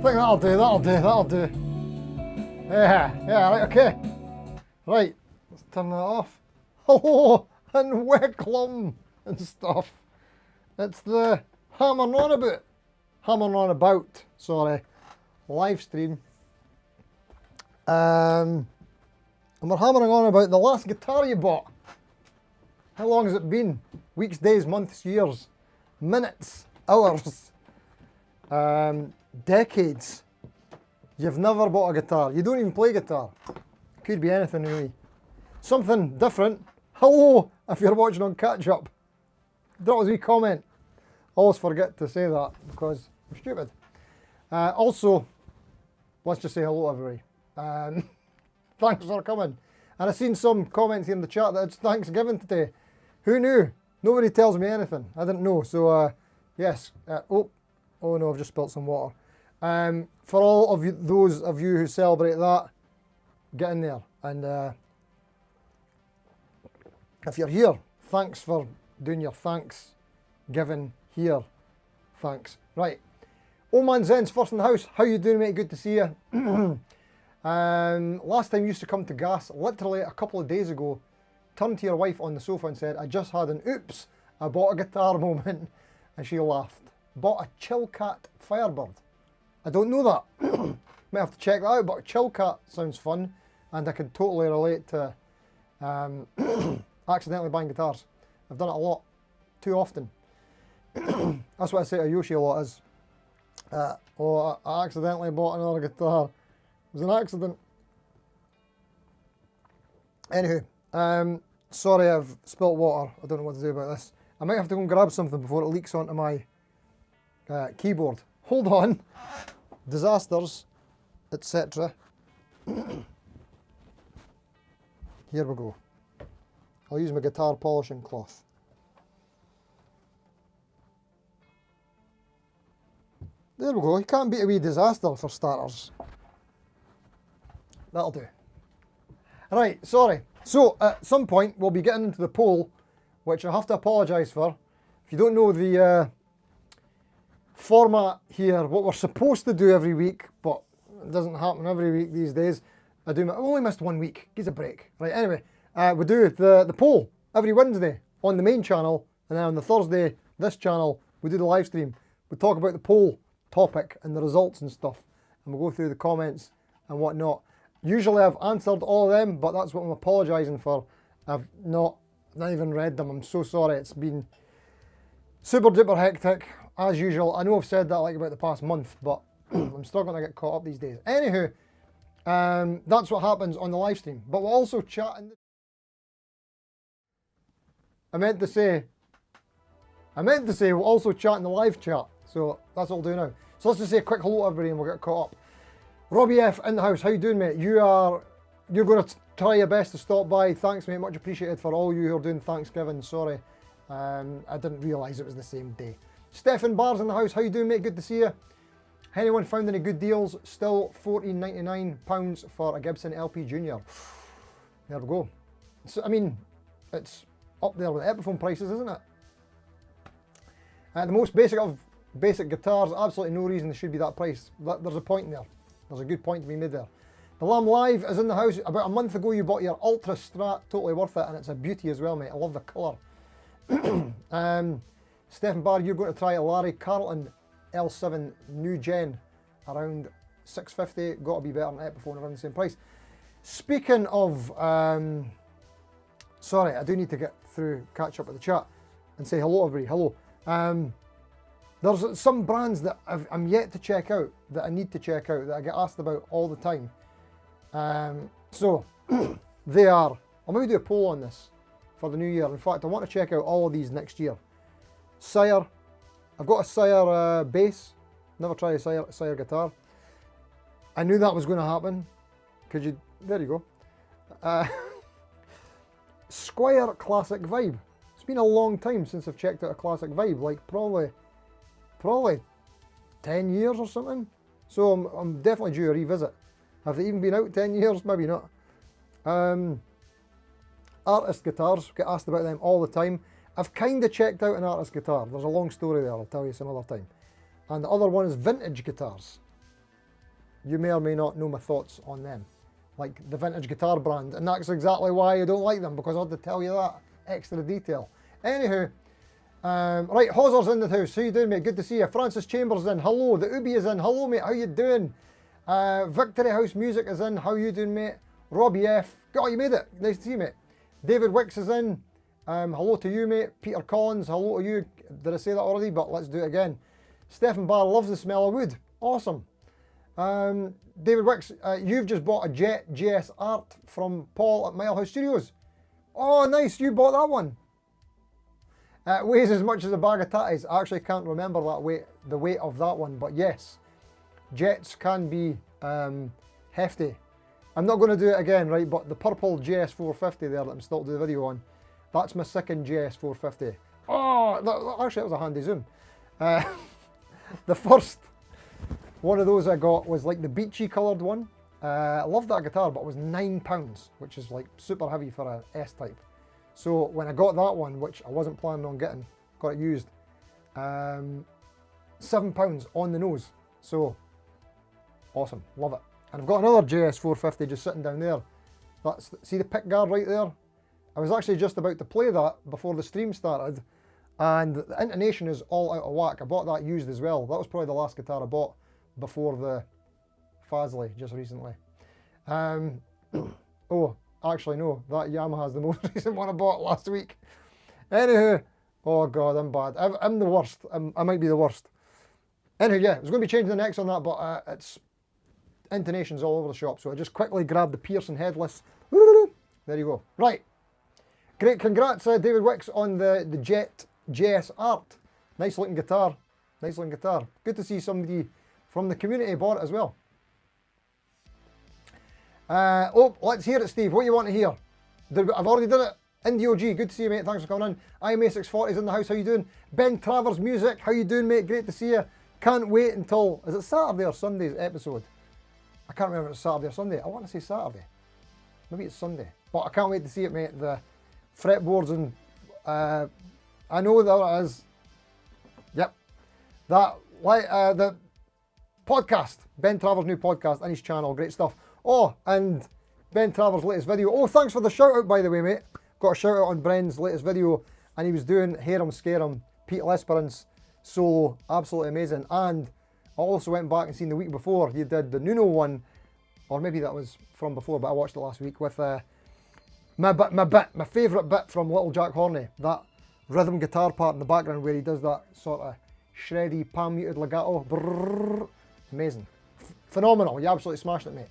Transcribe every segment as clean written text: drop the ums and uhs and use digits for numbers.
think that'll do. Yeah, right, okay. Right, let's turn that off. Hello, and welcome and stuff. It's the hammering on about, live stream. And we're hammering on about the last guitar you bought. How long has it been? Weeks, days, months, years, minutes, hours, decades. You've never bought a guitar. You don't even play guitar. Could be anything really. Something different. Hello, if you're watching on catch up. Drop us a wee comment. Always forget to say that because I'm stupid. Also, let's just say hello everybody. Thanks for coming. And I've seen some comments here in the chat that it's Thanksgiving today. Who knew? Nobody tells me anything. I didn't know. So, yes. Oh no, I've just spilled some water. For all of you, those of you who celebrate that, get in there. And if you're here, thanks for doing your thanks giving here. Thanks. Right. Old Man Zen's first in the house. How you doing, mate? Good to see you. Last time you used to come to gas, literally a couple of days ago, turned to your wife on the sofa and said, I just had an oops, I bought a guitar moment. And she laughed. Bought a Chillcat Firebird. I don't know that. Might have to check that out, but Chillcat sounds fun. And I can totally relate to accidentally buying guitars. I've done it a lot, too often. That's what I say to Yoshi a lot is, oh, I accidentally bought another guitar. It was an accident. Anywho, sorry I've spilt water. I don't know what to do about this. I might have to go and grab something before it leaks onto my keyboard. Hold on. Disasters, etc. Here we go. I'll use my guitar polishing cloth. There we go. You can't beat a wee disaster for starters. That'll do. Right, sorry. So, at some point, we'll be getting into the poll, which I have to apologise for. If you don't know the format here, what we're supposed to do every week, but it doesn't happen every week these days. I've only missed 1 week. Give us a break. Right, anyway, we do the poll every Wednesday on the main channel, and then on the Thursday, this channel, we do the live stream. We talk about the poll topic and the results and stuff, and we'll go through the comments and whatnot. Usually I've answered all of them, but that's what I'm apologising for. I've not even read them. I'm so sorry. It's been super duper hectic, as usual. I know I've said that like about the past month, but I'm struggling to get caught up these days. Anywho, that's what happens on the live stream. But we'll also chat in the... I meant to say we'll also chat in the live chat. So that's what we'll do now. So let's just say a quick hello to everybody and we'll get caught up. Robbie F in the house, how you doing, mate? You're going to try your best to stop by. Thanks, mate, much appreciated for all you who are doing Thanksgiving. Sorry, I didn't realise it was the same day. Stefan Bar's in the house, how you doing, mate? Good to see you. Anyone found any good deals? Still £14.99 for a Gibson LP Junior. There we go. So, I mean, it's up there with Epiphone prices, isn't it? The most basic of basic guitars, absolutely no reason they should be that price. There's a point there. There's a good point to be made there. The Lamb Live is in the house. About a month ago you bought your Ultra Strat, totally worth it, and it's a beauty as well, mate. I love the colour. Stephen Barr, you're going to try a Larry Carlton L7 new gen, around $650. Got to be better than Epiphone, around the same price. Speaking of, sorry, I do need to get through, catch up with the chat and say hello everybody, hello. There's some brands that I'm yet to check out, that I need to check out, that I get asked about all the time. So, they are, I'll maybe do a poll on this for the new year. In fact, I want to check out all of these next year. Sire, I've got a Sire bass, never tried a Sire guitar. I knew that was going to happen. There you go. Squire Classic Vibe. It's been a long time since I've checked out a Classic Vibe, like probably 10 years or something. So I'm definitely due a revisit. Have they even been out 10 years? Maybe not. Artist guitars, get asked about them all the time. I've kind of checked out an artist guitar. There's a long story there, I'll tell you some other time. And the other one is vintage guitars. you may or may not know my thoughts on them, like the vintage guitar brand, and that's exactly why I don't like them, because I had to tell you that extra detail. Anywho, right, Hozer's in the house. How you doing, mate? Good to see you. Francis Chambers is in. Hello. The Ubi is in. Hello, mate. How you doing? Victory House Music is in. How you doing, mate? Robbie F. Oh, you made it. Nice to see you, mate. David Wicks is in. Hello to you, mate. Peter Collins, hello to you. Did I say that already? But let's do it again. Stephen Barr loves the smell of wood. Awesome. David Wicks, you've just bought a Jet GS Art from Paul at Mile House Studios. Oh, nice. You bought that one. Weighs as much as a bag of tatties. I actually can't remember the weight of that one, but yes, Jets can be hefty. I'm not going to do it again, right? But the purple GS450 there that I'm still doing the video on, that's my second GS450. Oh, actually, that was a handy zoom. The first one of those I got was like the beachy coloured one. I loved that guitar, but it was £9, which is like super heavy for an S-type. So when I got that one, which I wasn't planning on getting, got it used, £7 on the nose. So awesome, love it. And I've got another JS450 just sitting down there. See the pick guard right there? I was actually just about to play that before the stream started, and the intonation is all out of whack. I bought that used as well. That was probably the last guitar I bought before the Fazley just recently. Oh, actually no, that Yamaha's the most recent one I bought last week. Anywho, oh god, I'm bad. I'm the worst. I might be the worst. Anywho, yeah, I was going to be changing the necks on that, but it's intonations all over the shop, so I just quickly grabbed the Pearson headless. There you go. Right. Great, congrats David Wicks on the Jet JS Art. Nice looking guitar. Nice looking guitar. Good to see somebody from the community bought it as well. Oh, let's hear it, Steve. What do you want to hear? I've already done it. Indie OG, good to see you, mate. Thanks for coming in. IMA640's in the house. How you doing? Ben Travers Music. How you doing, mate? Great to see you. Can't wait until, is it Saturday or Sunday's episode? I can't remember if it's Saturday or Sunday. I want to say Saturday. Maybe it's Sunday. But I can't wait to see it, mate. The fretboards and I know that it is. Yep. That the podcast. Ben Travers' new podcast and his channel. Great stuff. Oh, and Ben Travers' latest video. Oh, thanks for the shout out, by the way, mate. Got a shout out on Bren's latest video, and he was doing Hear 'em Scare 'em, Pete L'Esperance solo. Absolutely amazing. And I also went back and seen the week before he did the Nuno one, or maybe that was from before, but I watched it last week with my favourite bit from Little Jack Horney, that rhythm guitar part in the background where he does that sort of shreddy, palm muted legato. Brrr, amazing. Phenomenal. You absolutely smashed it, mate.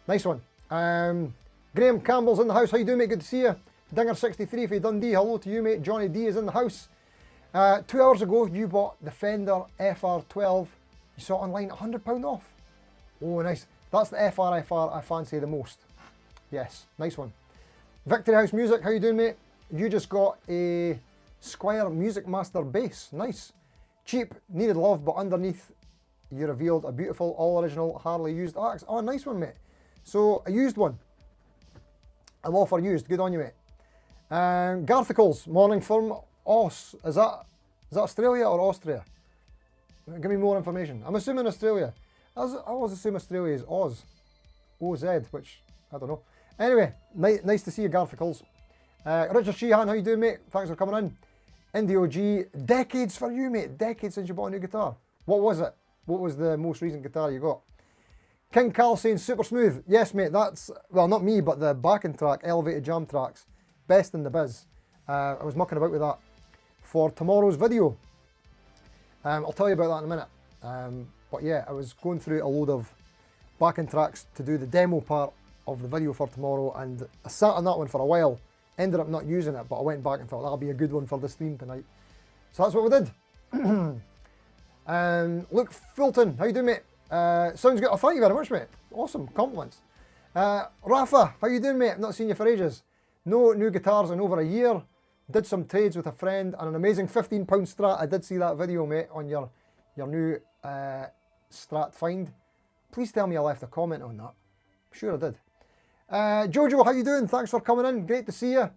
Nice one. Graham Campbell's in the house. How you doing, mate? Good to see you. Dinger63 for Dundee. Hello to you, mate. Johnny D is in the house. 2 hours ago, you bought the Fender FR12. You saw it online, £100 off. Oh, nice. That's the FR I fancy the most. Yes, nice one. Victory House Music. How you doing, mate? You just got a Squire Music Master bass. Nice. Cheap, needed love, but underneath you revealed a beautiful, all original Harley used axe. Oh, nice one, mate. So, a used one. I'm all for used. Good on you, mate. Garthicles, morning from Oz. Is that Australia or Austria? Give me more information. I'm assuming Australia. I always assume Australia is Oz. OZ, which, I don't know. Anyway, nice to see you, Garthicles. Richard Sheehan, how you doing, mate? Thanks for coming in. Indie OG, decades for you, mate. Decades since you bought a new guitar. What was it? What was the most recent guitar you got? King Cal saying super smooth. Yes, mate, that's, well, not me, but the backing track, Elevated Jam Tracks. Best in the biz. I was mucking about with that for tomorrow's video. I'll tell you about that in a minute. But yeah, I was going through a load of backing tracks to do the demo part of the video for tomorrow, and I sat on that one for a while. Ended up not using it, but I went back and thought that'll be a good one for the stream tonight. So that's what we did. Luke Fulton, how you doing, mate? Sounds good. Oh, thank you very much, mate. Awesome, compliments. Rafa, how you doing, mate? I've not seen you for ages. No new guitars in over a year. Did some trades with a friend and an amazing £15 Strat. I did see that video, mate, on your new Strat find. Please tell me I left a comment on that. I'm sure I did. Jojo, how you doing? Thanks for coming in. Great to see you.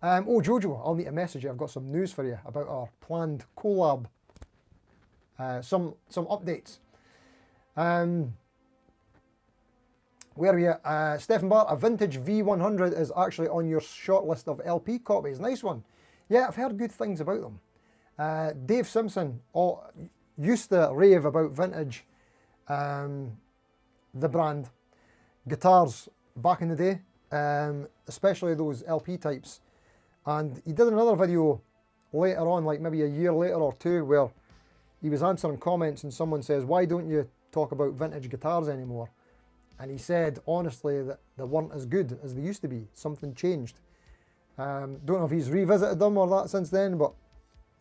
Oh, Jojo, I'll need to message you. I've got some news for you about our planned collab. Some updates. Where are you? Stephen Bart, a vintage V100 is actually on your short list of LP copies. Nice one. Yeah, I've heard good things about them. Dave Simpson used to rave about vintage, the brand, guitars back in the day, especially those LP types. And he did another video later on, like maybe a year later or two, where he was answering comments and someone says, why don't you talk about vintage guitars anymore? And he said, honestly, that they weren't as good as they used to be. Something changed. Don't know if he's revisited them or that since then, but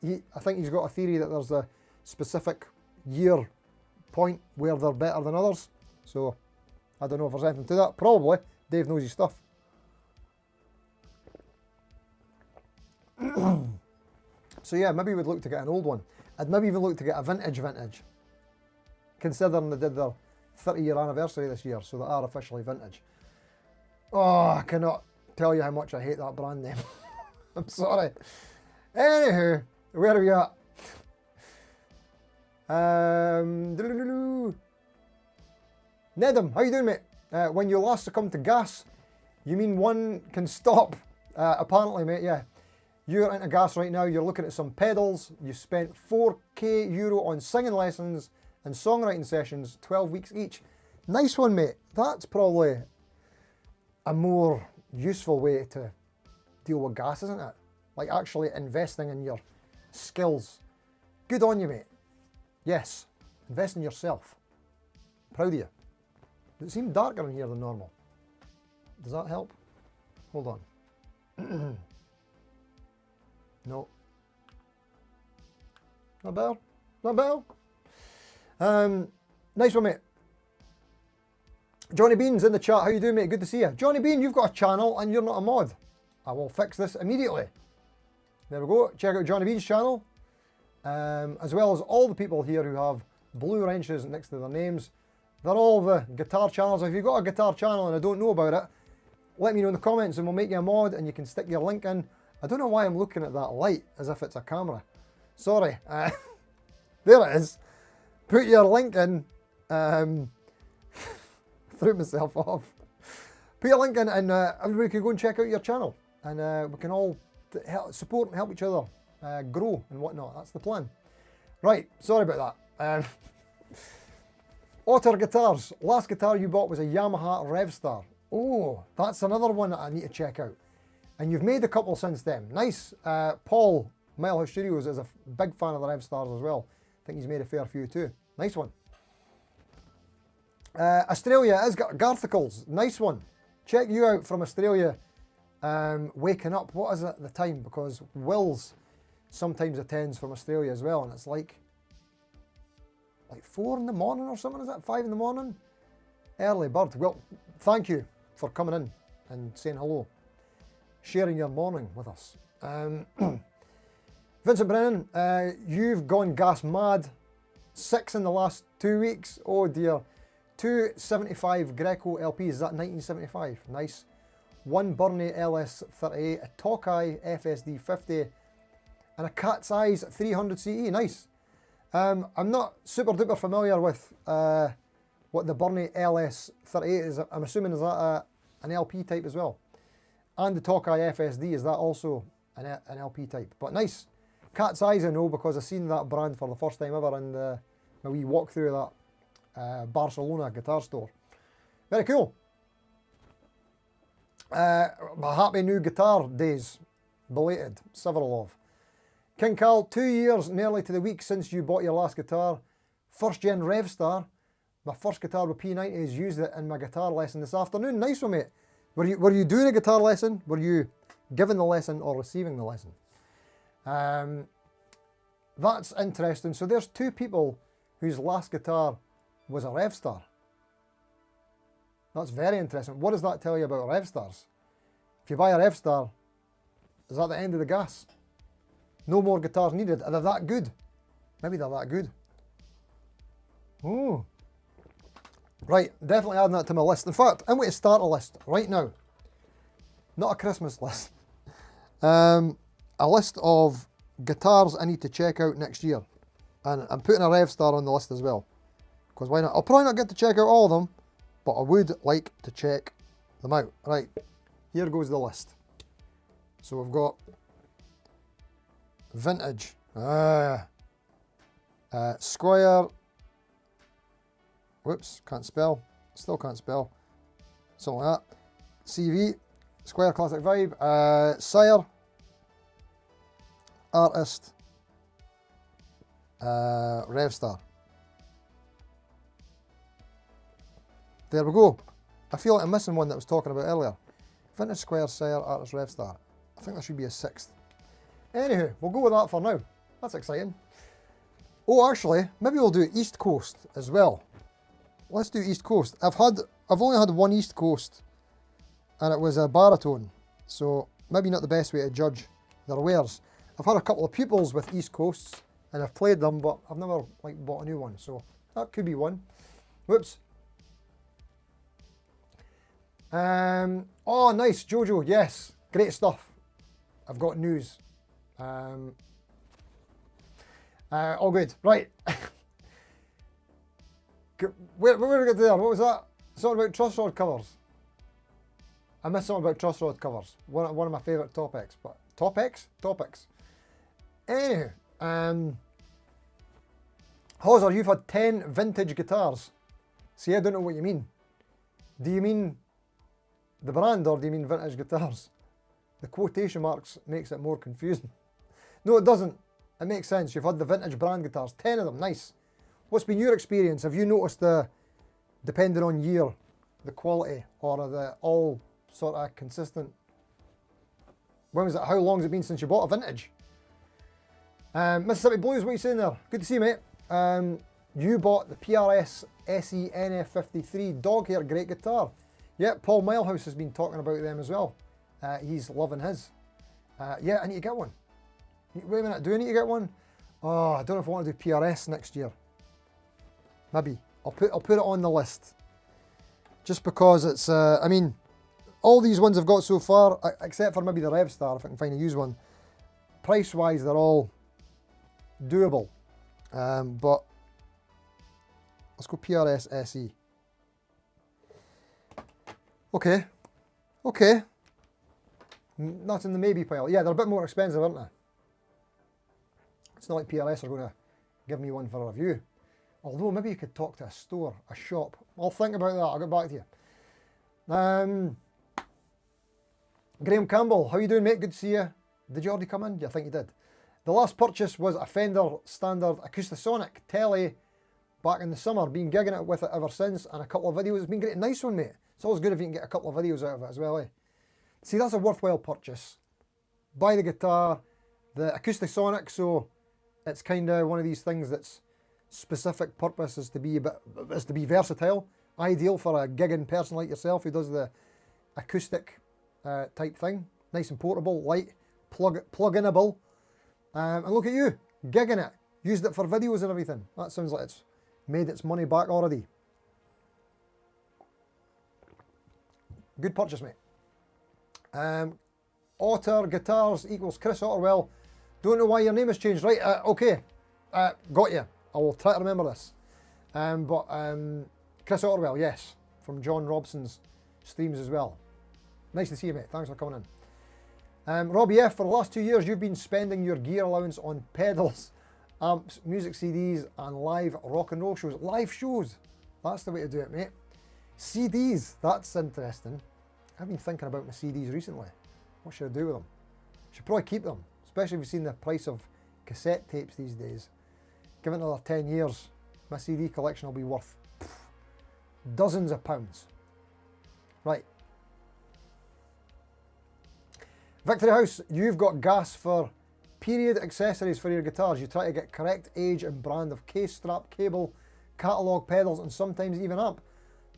I think he's got a theory that there's a specific year point where they're better than others. So I don't know if there's anything to that. Probably. Dave knows his stuff. So yeah, maybe we'd look to get an old one. I'd maybe even look to get a vintage, considering they did their 30-year anniversary this year, so they are officially vintage. Oh, I cannot tell you how much I hate that brand name. I'm sorry. Anywho, where are we at? Nedham, how you doing, mate? When you last succumbed to gas, you mean one can stop? Apparently, mate, yeah. You're into gas right now, you're looking at some pedals, you spent €4K on singing lessons and songwriting sessions, 12 weeks each. Nice one, mate. That's probably a more useful way to deal with gas, isn't it? Like actually investing in your skills. Good on you, mate. Yes, invest in yourself. Proud of you. Does it seem darker in here than normal? Does that help? Hold on. No. Not better? Not better? Nice one, mate. Johnny Bean's in the chat. How you doing, mate? Good to see you. Johnny Bean, you've got a channel and you're not a mod. I will fix this immediately. There we go. Check out Johnny Bean's channel. As well as all the people here who have blue wrenches next to their names. They're all the guitar channels. If you've got a guitar channel and I don't know about it, let me know in the comments and we'll make you a mod and you can stick your link in. I don't know why I'm looking at that light as if it's a camera. Sorry. There it is. Put your link in. Threw myself off. Put your link in and everybody can go and check out your channel. And we can all support and help each other grow and whatnot. That's the plan. Right, sorry about that. Otter Guitars. Last guitar you bought was a Yamaha Revstar. Oh, that's another one that I need to check out. And you've made a couple since then. Nice. Paul, Mile House Studios, is a big fan of the Revstars as well. I think he's made a fair few too. Nice one. Australia has got Garthicles. Nice one. Check you out from Australia. Waking up. What is it at the time? Because Wills sometimes attends from Australia as well, and it's like 4 in the morning or something. Is that 5 in the morning? Early bird. Well, thank you for coming in and saying hello, sharing your morning with us. Vincent Brennan, you've gone gas mad. 6 in the last 2 weeks. Oh dear. 2 75 Greco LPs. Is that 1975? Nice. 1 Burney LS38, a Tokai FSD 50, and a Cat's Eyes 300 CE. Nice. I'm not super duper familiar with what the Burney LS38 is. I'm assuming is that an LP type as well. And the Tokai FSD, is that also an LP type? But nice. Cat's Eyes I know because I've seen that brand for the first time ever in my wee walk through that Barcelona guitar store. Very cool. Happy new guitar days. Belated. Several of. King Cal, 2 years nearly to the week since you bought your last guitar. First gen Revstar. My first guitar with P90s, used it in my guitar lesson this afternoon. Nice one, mate. Were you doing a guitar lesson? Were you giving the lesson or receiving the lesson? That's interesting. So there's 2 people whose last guitar was a Revstar. That's very interesting. What does that tell you about Revstars? If you buy a Revstar, is that the end of the gas? No more guitars needed. Are they that good? Maybe they're that good. Oh. Right, definitely adding that to my list. In fact, I'm going to start a list right now. Not a Christmas list. A list of guitars I need to check out next year. And I'm putting a Revstar on the list as well. Because why not? I'll probably not get to check out all of them, but I would like to check them out. Right, here goes the list. So we've got vintage, Squire, whoops, can't spell, still can't spell, something like that, CV, Squire Classic Vibe, Sire, Artist, Revstar. There we go. I feel like I'm missing one that I was talking about earlier. Vintage, Squire, Sire, Artist, Revstar. I think there should be a sixth. Anywho, we'll go with that for now. That's exciting. Oh, actually, maybe we'll do East Coast as well. Let's do East Coast. I've only had one East Coast, and it was a baritone, so maybe not the best way to judge their wares. I've had a couple of pupils with East Coasts, and I've played them, but I've never bought a new one, so that could be one. Whoops. Oh, nice, Jojo. Yes, great stuff. I've got news. All good. Right. Where did we get there? What was that? Something about truss rod covers. I missed something about truss rod covers. One of my favourite topics. But topics. Anyway, Hauser, you've had 10 vintage guitars. See, I don't know what you mean. Do you mean the brand or do you mean vintage guitars? The quotation marks makes it more confusing. No, it doesn't. It makes sense. You've had the vintage brand guitars, 10 of them, nice. What's been your experience? Have you noticed depending on year, the quality or the all sort of consistent? When was it? How long has it been since you bought a vintage? Mississippi Blues, what are you saying there? Good to see you, mate. You bought the PRS SE NF53 dog hair, great guitar. Yeah, Paul Milehouse has been talking about them as well. He's loving his. Yeah, I need to get one. Wait a minute, do I need to get one? Oh, I don't know if I want to do PRS next year. Maybe. I'll put it on the list. Just because it's, I mean, all these ones I've got so far, except for maybe the Revstar, if I can find a used one, price-wise, they're all doable. But let's go PRS SE. Okay. Not in the maybe pile. Yeah, they're a bit more expensive, aren't they? It's not like PRS are going to give me one for a review. Although maybe you could talk to a store, a shop. I'll think about that. I'll get back to you. Graham Campbell, how you doing, mate? Good to see you. Did you already come in? Yeah, I think you did. The last purchase was a Fender Standard Acoustasonic Telly back in the summer. Been gigging it with it ever since, and a couple of videos. It's been great. Nice one, mate. It's always good if you can get a couple of videos out of it as well, eh? See, that's a worthwhile purchase. Buy the guitar, the Acoustasonic, so it's kind of one of these things that's specific purpose is to be versatile. Ideal for a gigging person like yourself who does the acoustic type thing. Nice and portable, light, plug-inable. And look at you, gigging it. Used it for videos and everything. That sounds like it's made its money back already. Good purchase, mate. Otter Guitars equals Chris Otterwell. Don't know why your name has changed. Right, okay. Got you. I will try to remember this. Chris Otterwell, yes. From John Robson's streams as well. Nice to see you, mate. Thanks for coming in. Robbie F, for the last 2 years, you've been spending your gear allowance on pedals, amps, music CDs, and live rock and roll shows. Live shows. That's the way to do it, mate. CDs. That's interesting. I've been thinking about my CDs recently. What should I do with them? Should probably keep them, especially if you've seen the price of cassette tapes these days. Give it another 10 years, my CD collection will be worth dozens of pounds. Right. Victory House, you've got gas for period accessories for your guitars. You try to get correct age and brand of case, strap, cable, catalogue, pedals, and sometimes even amp.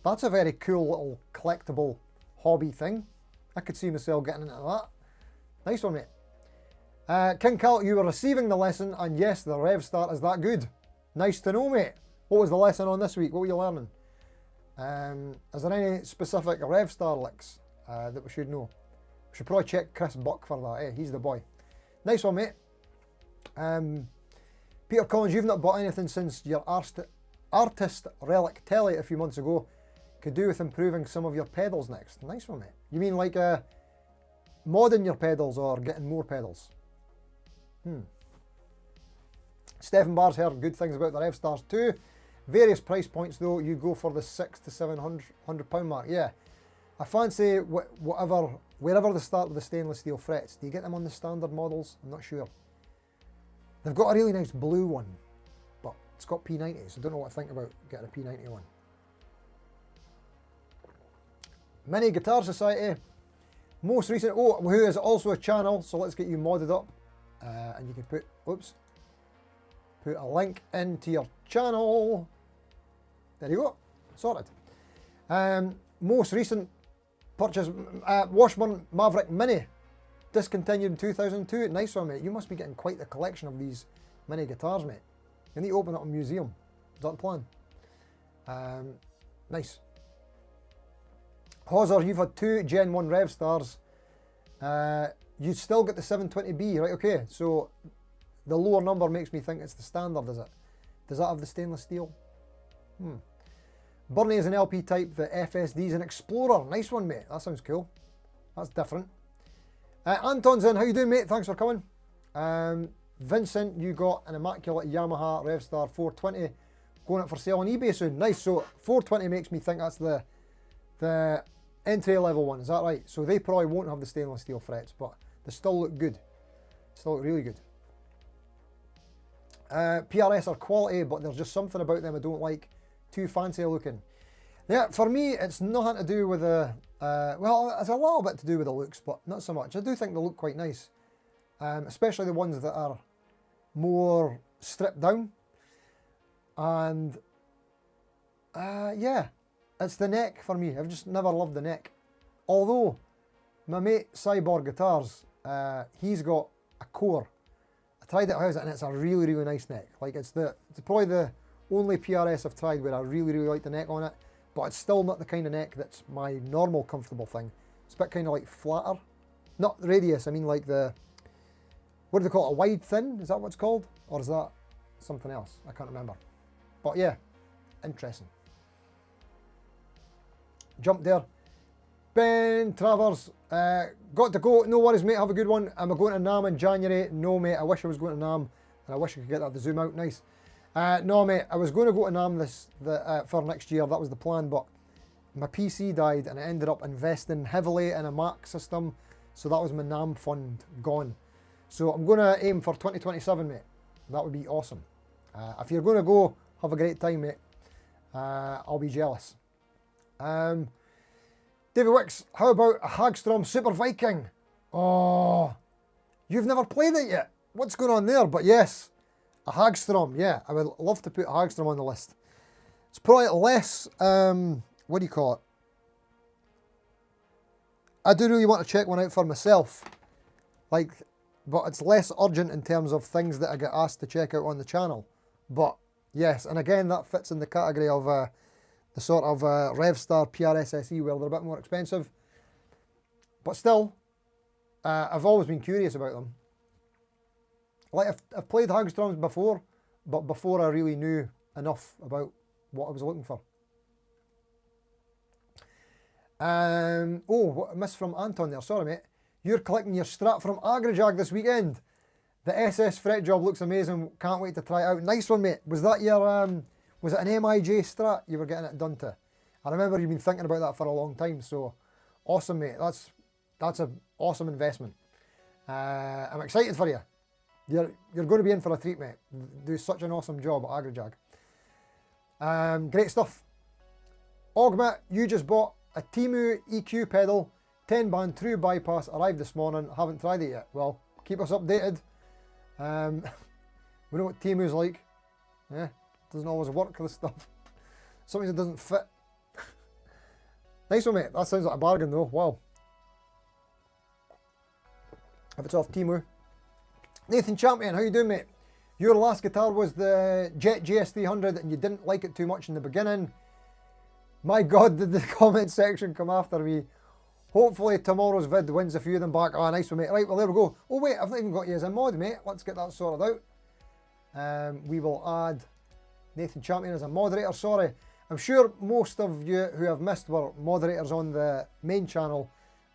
That's a very cool little collectible hobby thing. I could see myself getting into that. Nice one, mate. King Cal, you were receiving the lesson, and yes, the Revstar is that good. Nice to know, mate. What was the lesson on this week? What were you learning? Is there any specific Revstar licks that we should know? We should probably check Chris Buck for that, eh? He's the boy. Nice one, mate. Peter Collins, you've not bought anything since your Artist Relic Telly a few months ago. Could do with improving some of your pedals next. Nice one, mate. You mean like modding your pedals or getting more pedals? Stephen Barr's heard good things about the RevStars too. Various price points though, you go for the £600 to £700 mark. Yeah, I fancy wherever they start with the stainless steel frets. Do you get them on the standard models? I'm not sure. They've got a really nice blue one, but it's got P90, so I don't know what to think about getting a P90 one. Mini Guitar Society, most recent, who is also a channel, so let's get you modded up. And you can put a link into your channel. There you go, sorted. Most recent purchase, Washburn Maverick Mini, discontinued in 2002. Nice one, mate. You must be getting quite the collection of these mini guitars, mate. You need to open up a museum. Is that the plan? Nice. Hozzer, you've had 2 Gen 1 RevStars. You still get the 720B, right? Okay, so the lower number makes me think it's the standard, does it? Does that have the stainless steel? Bernie is an LP type, the FSD is an Explorer. Nice one, mate. That sounds cool. That's different. Anton's in. How you doing, mate? Thanks for coming. Vincent, you got an immaculate Yamaha RevStar 420 going up for sale on eBay soon. Nice. So 420 makes me think that's the entry level one. Is that right? So they probably won't have the stainless steel frets, but they still look good. Still look really good. PRS are quality, but there's just something about them I don't like. Too fancy looking. Yeah, for me, it's nothing to do with the, well, it's a little bit to do with the looks, but not so much. I do think they look quite nice, especially the ones that are more stripped down. And yeah, it's the neck for me. I've just never loved the neck. Although, my mate Cyborg Guitars, he's got a core. I tried it out and it's a really, really nice neck. Like it's probably the only PRS I've tried where I really, really like the neck on it, but it's still not the kind of neck that's my normal comfortable thing. It's a bit kind of like flatter. Not radius, I mean like the, what do they call it, a wide thin? Is that what it's called? Or is that something else? I can't remember. But yeah, interesting. Jump there. Ben Travers, got to go. No worries, mate. Have a good one. Am I going to NAMM in January? No, mate. I wish I was going to NAMM, and I wish I could get that to zoom out. Nice. No, mate. I was going to go to NAMM for next year. That was the plan, but my PC died, and I ended up investing heavily in a Mac system, so that was my NAMM fund gone. So I'm going to aim for 2027, mate. That would be awesome. If you're going to go, have a great time, mate. I'll be jealous. David Wicks, how about a Hagstrom Super Viking? Oh, you've never played it yet. What's going on there? But yes, a Hagstrom. Yeah, I would love to put a Hagstrom on the list. It's probably less, what do you call it? I do really want to check one out for myself. Like, but it's less urgent in terms of things that I get asked to check out on the channel. But yes, and again, that fits in the category of the sort of RevStar PRS SE where they're a bit more expensive. But still, I've always been curious about them. Like, I've played Hagstroms before, but before I really knew enough about what I was looking for. Oh, what a miss from Anton there. Sorry, mate. You're collecting your Strat from Agrajag this weekend. The SS fret job looks amazing. Can't wait to try it out. Nice one, mate. Was that your, was it an MIJ Strat you were getting it done to? I remember you've been thinking about that for a long time, so awesome, mate. That's an awesome investment. I'm excited for you. You're going to be in for a treat, mate. Do such an awesome job at Agrajag. Great stuff. Ogma, you just bought a Temu EQ pedal, 10 band true bypass, arrived this morning, haven't tried it yet. Well, keep us updated. We know what Temu's like. Yeah, doesn't always work, this stuff. Something that doesn't fit. Nice one, mate. That sounds like a bargain though. Wow. If it's off Temu. Nathan Champion, how you doing, mate? Your last guitar was the Jet GS300 and you didn't like it too much in the beginning. My God, did the comment section come after me. Hopefully tomorrow's vid wins a few of them back. Ah, nice one, mate. Right, well, there we go. Oh, wait, I've not even got you as a mod, mate. Let's get that sorted out. We will add Nathan Champion as a moderator. Sorry. I'm sure most of you who have missed were moderators on the main channel,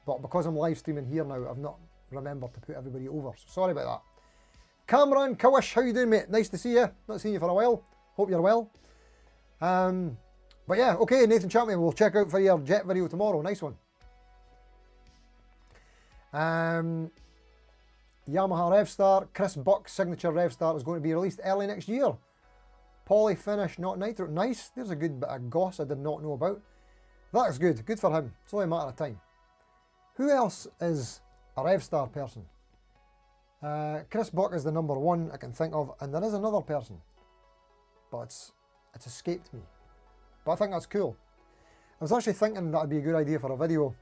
but because I'm live streaming here now, I've not remembered to put everybody over, so sorry about that. Cameron Kawish, how you doing, mate? Nice to see you. Not seen you for a while. Hope you're well. But yeah, okay, Nathan Chapman, we'll check out for your jet video tomorrow. Nice one. Yamaha Revstar, Chris Buck's signature Revstar is going to be released early next year. Poly finish, not nitro. Nice. There's a good bit of goss I did not know about. That is good. Good for him. It's only a matter of time. Who else is a Revstar person? Chris Buck is the number one I can think of, and there is another person, but it's escaped me. But I think that's cool. I was actually thinking that would be a good idea for a video.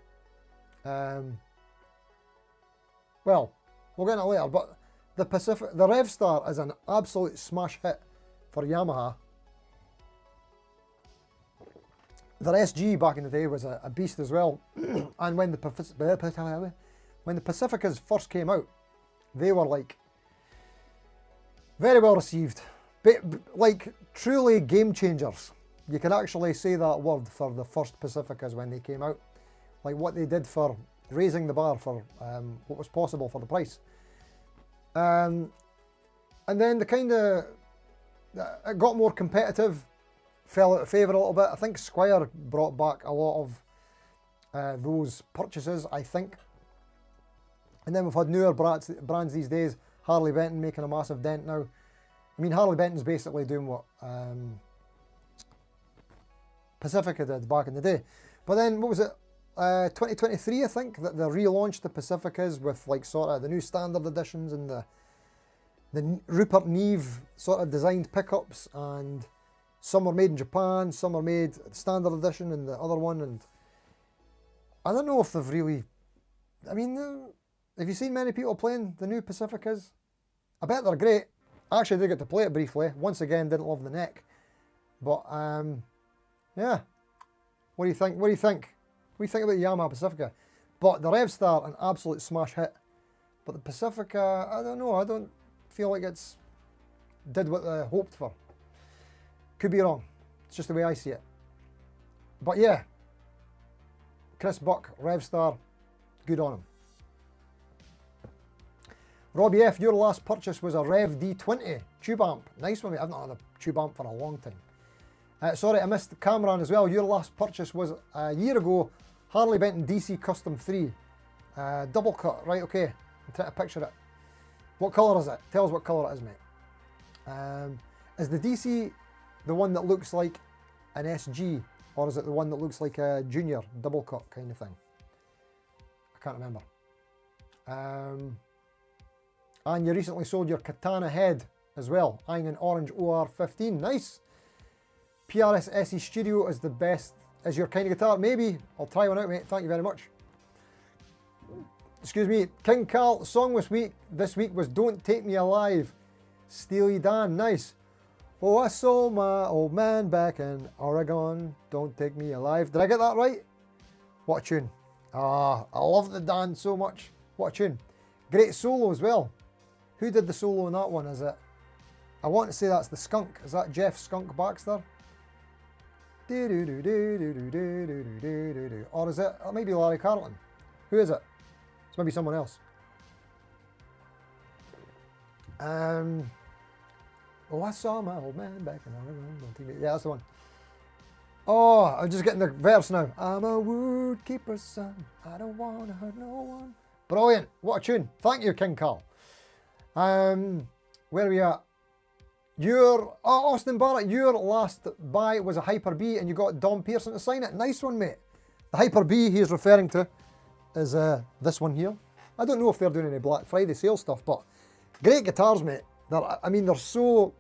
Well, we'll get into it later, but the Revstar is an absolute smash hit for Yamaha. Their SG back in the day was a beast as well. And when the Pacificas first came out, they were like very well received. Like truly game changers. You can actually say that word for the first Pacificas when they came out. Like what they did for raising the bar for what was possible for the price. And then the kind of, it got more competitive, fell out of favour a little bit. I think Squire brought back a lot of those purchases, I think. And then we've had newer brands these days. Harley Benton making a massive dent now. I mean, Harley Benton's basically doing what Pacifica did back in the day. But then, what was it, 2023, I think, that they relaunched the Pacificas with like sort of the new standard editions and the Rupert Neve sort of designed pickups, and some were made in Japan, some are made standard edition and the other one, and I don't know if they've really, I mean, have you seen many people playing the new Pacificas? I bet they're great. I actually did get to play it briefly. Once again, didn't love the neck. But, yeah. What do you think? What do you think? What do you think about the Yamaha Pacifica? But the Revstar, an absolute smash hit. But the Pacifica, I don't know. I don't feel like it's did what they hoped for. Could be wrong. It's just the way I see it. But yeah. Chris Buck, Revstar, good on him. Robbie F, your last purchase was a Rev D20 tube amp. Nice one, mate. I've not had a tube amp for a long time. Sorry, I missed Cameron as well. Your last purchase was a year ago, Harley Benton DC Custom 3. Double cut, right, okay. I'm trying to picture it. What colour is it? Tell us what colour it is, mate. Is the DC the one that looks like an SG, or is it the one that looks like a junior double cut kind of thing? I can't remember. And you recently sold your Katana head as well, eyeing an orange OR15. Nice. PRS SE Studio is the best, is your kind of guitar. Maybe. I'll try one out, mate. Thank you very much. Excuse me. King Carl, the song this week was Don't Take Me Alive. Steely Dan. Nice. Oh, I saw my old man back in Oregon. Don't take me alive. Did I get that right? What a tune. Ah, I love the Dan so much. What a tune. Great solo as well. Who did the solo in that one? Is it? I want to say that's the Skunk. Is that Jeff Skunk Baxter? Or is it? It might be Larry Carlton. Who is it? It's maybe someone else. Oh, I saw my old man back in Oregon. Yeah, that's the one. Oh, I'm just getting the verse now. I'm a woodkeeper's son. I don't want to hurt no one. Brilliant. What a tune. Thank you, King Carl. Where are we at? Austin Barrett, your last buy was a Hyper B and you got Dom Pearson to sign it. Nice one, mate. The Hyper B he is referring to is this one here. I don't know if they're doing any Black Friday sale stuff, but great guitars, mate. They're so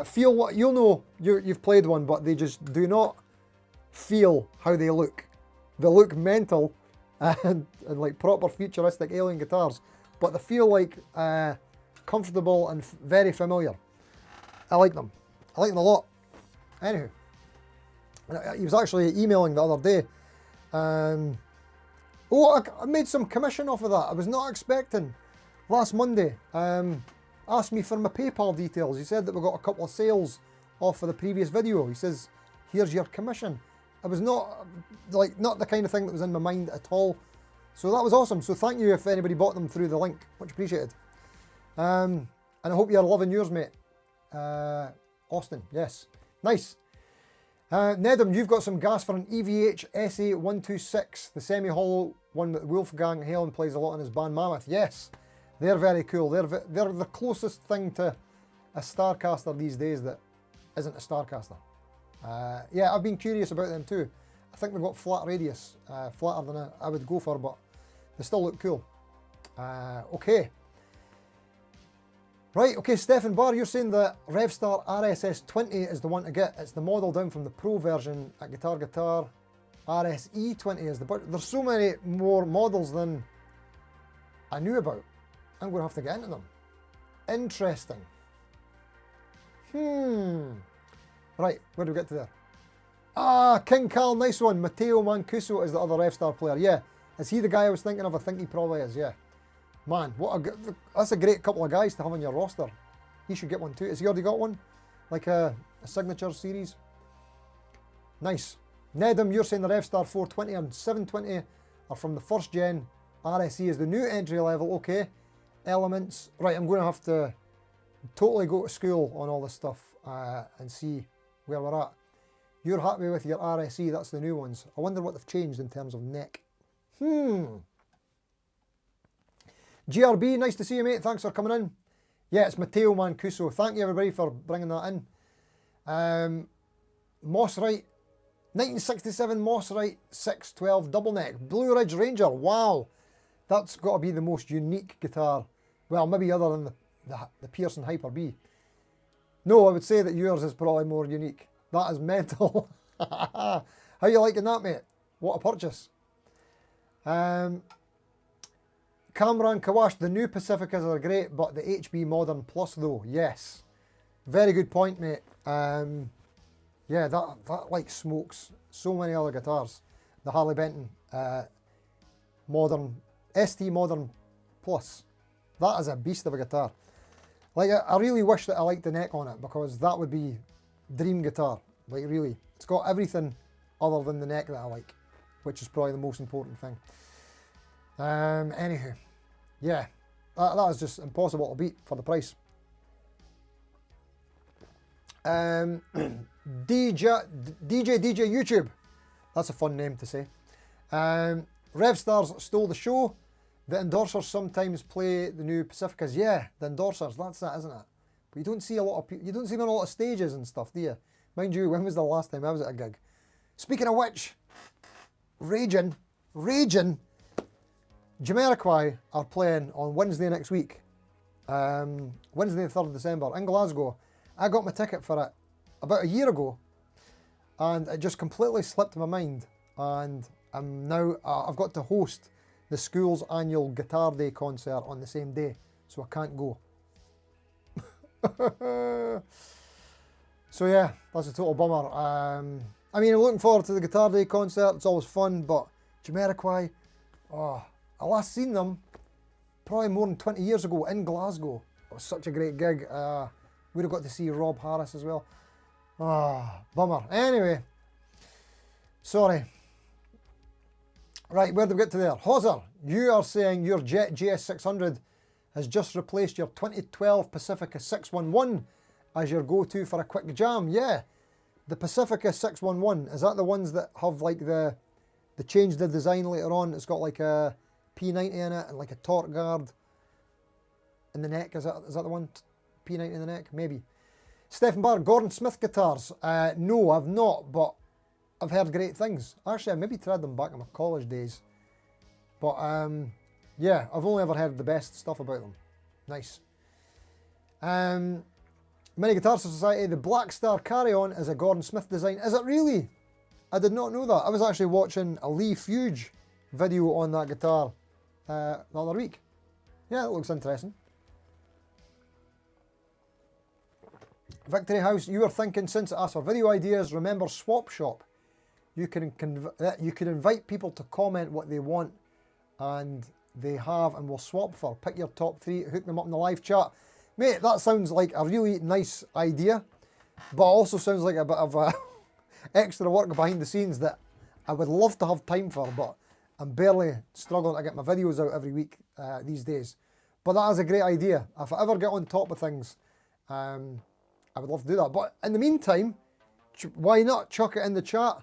feel what you'll know. You've played one, but they just do not feel how they look. They look mental and like proper futuristic alien guitars, but they feel like comfortable and very familiar. I like them. I like them a lot. Anywho, he was actually emailing the other day. Oh, I made some commission off of that. I was not expecting. Last Monday, asked me for my PayPal details. He said that we got a couple of sales off of the previous video. He says, here's your commission. It was not the kind of thing that was in my mind at all. So that was awesome. So thank you if anybody bought them through the link. Much appreciated. And I hope you're loving yours, mate. Austin, yes. Nice. Nedham, you've got some gas for an EVH SA126, the semi-hollow one that Wolfgang Helen plays a lot in his band Mammoth. Yes, they're very cool. They're the closest thing to a Starcaster these days that isn't a Starcaster. Yeah, I've been curious about them too. I think they've got flat radius, flatter than I would go for, but they still look cool. Okay. Right, okay, Stefan Barr, you're saying that Revstar RSS20 is the one to get. It's the model down from the Pro version at Guitar Guitar. RSE20 is the... But there's so many more models than I knew about. I'm going to have to get into them. Interesting. Right, where do we get to there? Ah, King Cal, nice one. Matteo Mancuso is the other Revstar player. Yeah, is he the guy I was thinking of? I think he probably is, yeah. Man, that's a great couple of guys to have on your roster. He should get one too. Has he already got one? Like a signature series? Nice. Nedham, you're saying the Revstar 420 and 720 are from the first gen. RSE is the new entry level. Okay. Elements. Right, I'm going to have to totally go to school on all this stuff and see where we're at. You're happy with your RSE. That's the new ones. I wonder what they've changed in terms of neck. GRB, nice to see you, mate. Thanks for coming in. Yeah, it's Matteo Mancuso. Thank you, everybody, for bringing that in. Mossrite, 1967 Mossrite 612 double neck. Blue Ridge Ranger. Wow. That's got to be the most unique guitar. Well, maybe other than the Pearson Hyper B. No, I would say that yours is probably more unique. That is mental. How you liking that, mate? What a purchase. Kamran Kawash, the new Pacificas are great, but the HB Modern Plus though, yes. Very good point, mate. Yeah, that like smokes so many other guitars. The Harley Benton Modern, ST Modern Plus. That is a beast of a guitar. Like, I really wish that I liked the neck on it, because that would be dream guitar. Like, really. It's got everything other than the neck that I like, which is probably the most important thing. Anywho, yeah, that is just impossible to beat for the price. DJ YouTube, that's a fun name to say. Revstars stole the show. The endorsers sometimes play the new Pacificas. Yeah, the endorsers, that's that, isn't it? But you don't see a lot of people, you don't see them on a lot of stages and stuff, do you? Mind you, when was the last time I was at a gig? Speaking of which, Raging, Jamiroquai are playing on Wednesday next week. Wednesday the 3rd of December in Glasgow. I got my ticket for it about a year ago, and it just completely slipped my mind. And I'm now, I've got to host the school's annual Guitar Day concert on the same day, so I can't go. So yeah, that's a total bummer. I mean, I'm looking forward to the Guitar Day concert. It's always fun, but Jamiroquai, oh, I last seen them probably more than 20 years ago in Glasgow. It was such a great gig. We'd have got to see Rob Harris as well. Ah, bummer. Anyway, sorry. Right, where did we get to there? Hozzer, you are saying your Jet GS600 has just replaced your 2012 Pacifica 611 as your go-to for a quick jam. Yeah, the Pacifica 611, is that the ones that have like they changed the design later on? It's got like a P90 in it and like a torque guard in the neck. Is that the one? P90 in the neck? Maybe. Stephen Barr, Gordon Smith guitars. No, I've not, but I've heard great things. Actually, I maybe tried them back in my college days. But yeah, I've only ever heard the best stuff about them. Nice. Mini Guitar Society, the Black Star Carry-On is a Gordon Smith design. Is it really? I did not know that. I was actually watching a Lee Fuge video on that guitar the other week. Yeah, it looks interesting. Victory House, you were thinking since it asked for video ideas, remember Swap Shop. You can invite people to comment what they want, and they have, and we'll swap for. Pick your top 3, hook them up in the live chat. Mate, that sounds like a really nice idea, but also sounds like a bit of a extra work behind the scenes that I would love to have time for, but I'm barely struggling to get my videos out every week these days. But that is a great idea. If I ever get on top of things, I would love to do that. But in the meantime, why not chuck it in the chat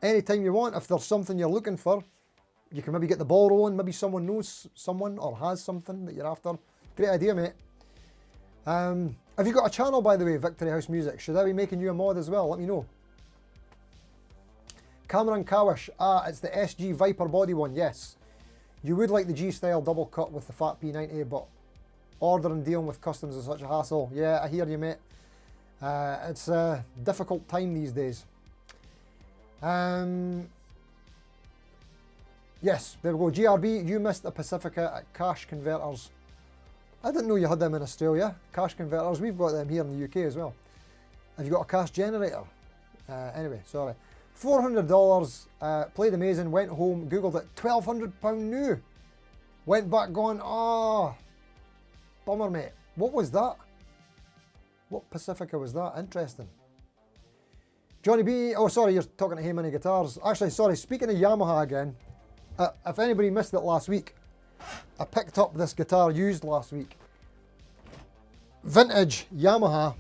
anytime you want? If there's something you're looking for, you can maybe get the ball rolling. Maybe someone knows someone or has something that you're after. Great idea, mate. Have you got a channel, by the way, Victory House Music? Should I be making you a mod as well? Let me know. Cameron Cowish. It's the SG Viper body one. Yes. You would like the G-style double cut with the fat P90, but ordering and dealing with customs is such a hassle. Yeah, I hear you, mate. It's a difficult time these days. Yes, there we go. GRB, you missed a Pacifica at Cash Converters. I didn't know you had them in Australia. Cash Converters, we've got them here in the UK as well. Have you got a cash generator? Anyway, sorry. $400, played amazing, went home, googled it, £1,200 new. Went back going, oh, bummer, mate. What was that? What Pacifica was that? Interesting. Johnny B, oh sorry, you're talking to Hey Mini Guitars. Actually, sorry, speaking of Yamaha again, if anybody missed it last week, I picked up this guitar used last week. Vintage Yamaha.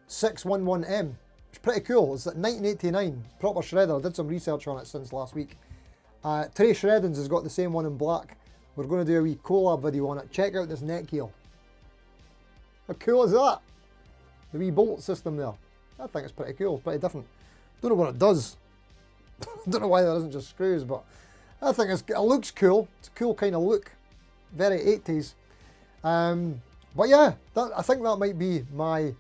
611M. It's pretty cool. It's like 1989. Proper shredder. I did some research on it since last week. Trey Shreddins has got the same one in black. We're going to do a wee collab video on it. Check out this neck heel. How cool is that? The wee bolt system there. I think it's pretty cool. It's pretty different. Don't know what it does. Don't know why there isn't just screws, but I think it looks cool. It's a cool kind of look. Very 80s. But yeah, I think that might be my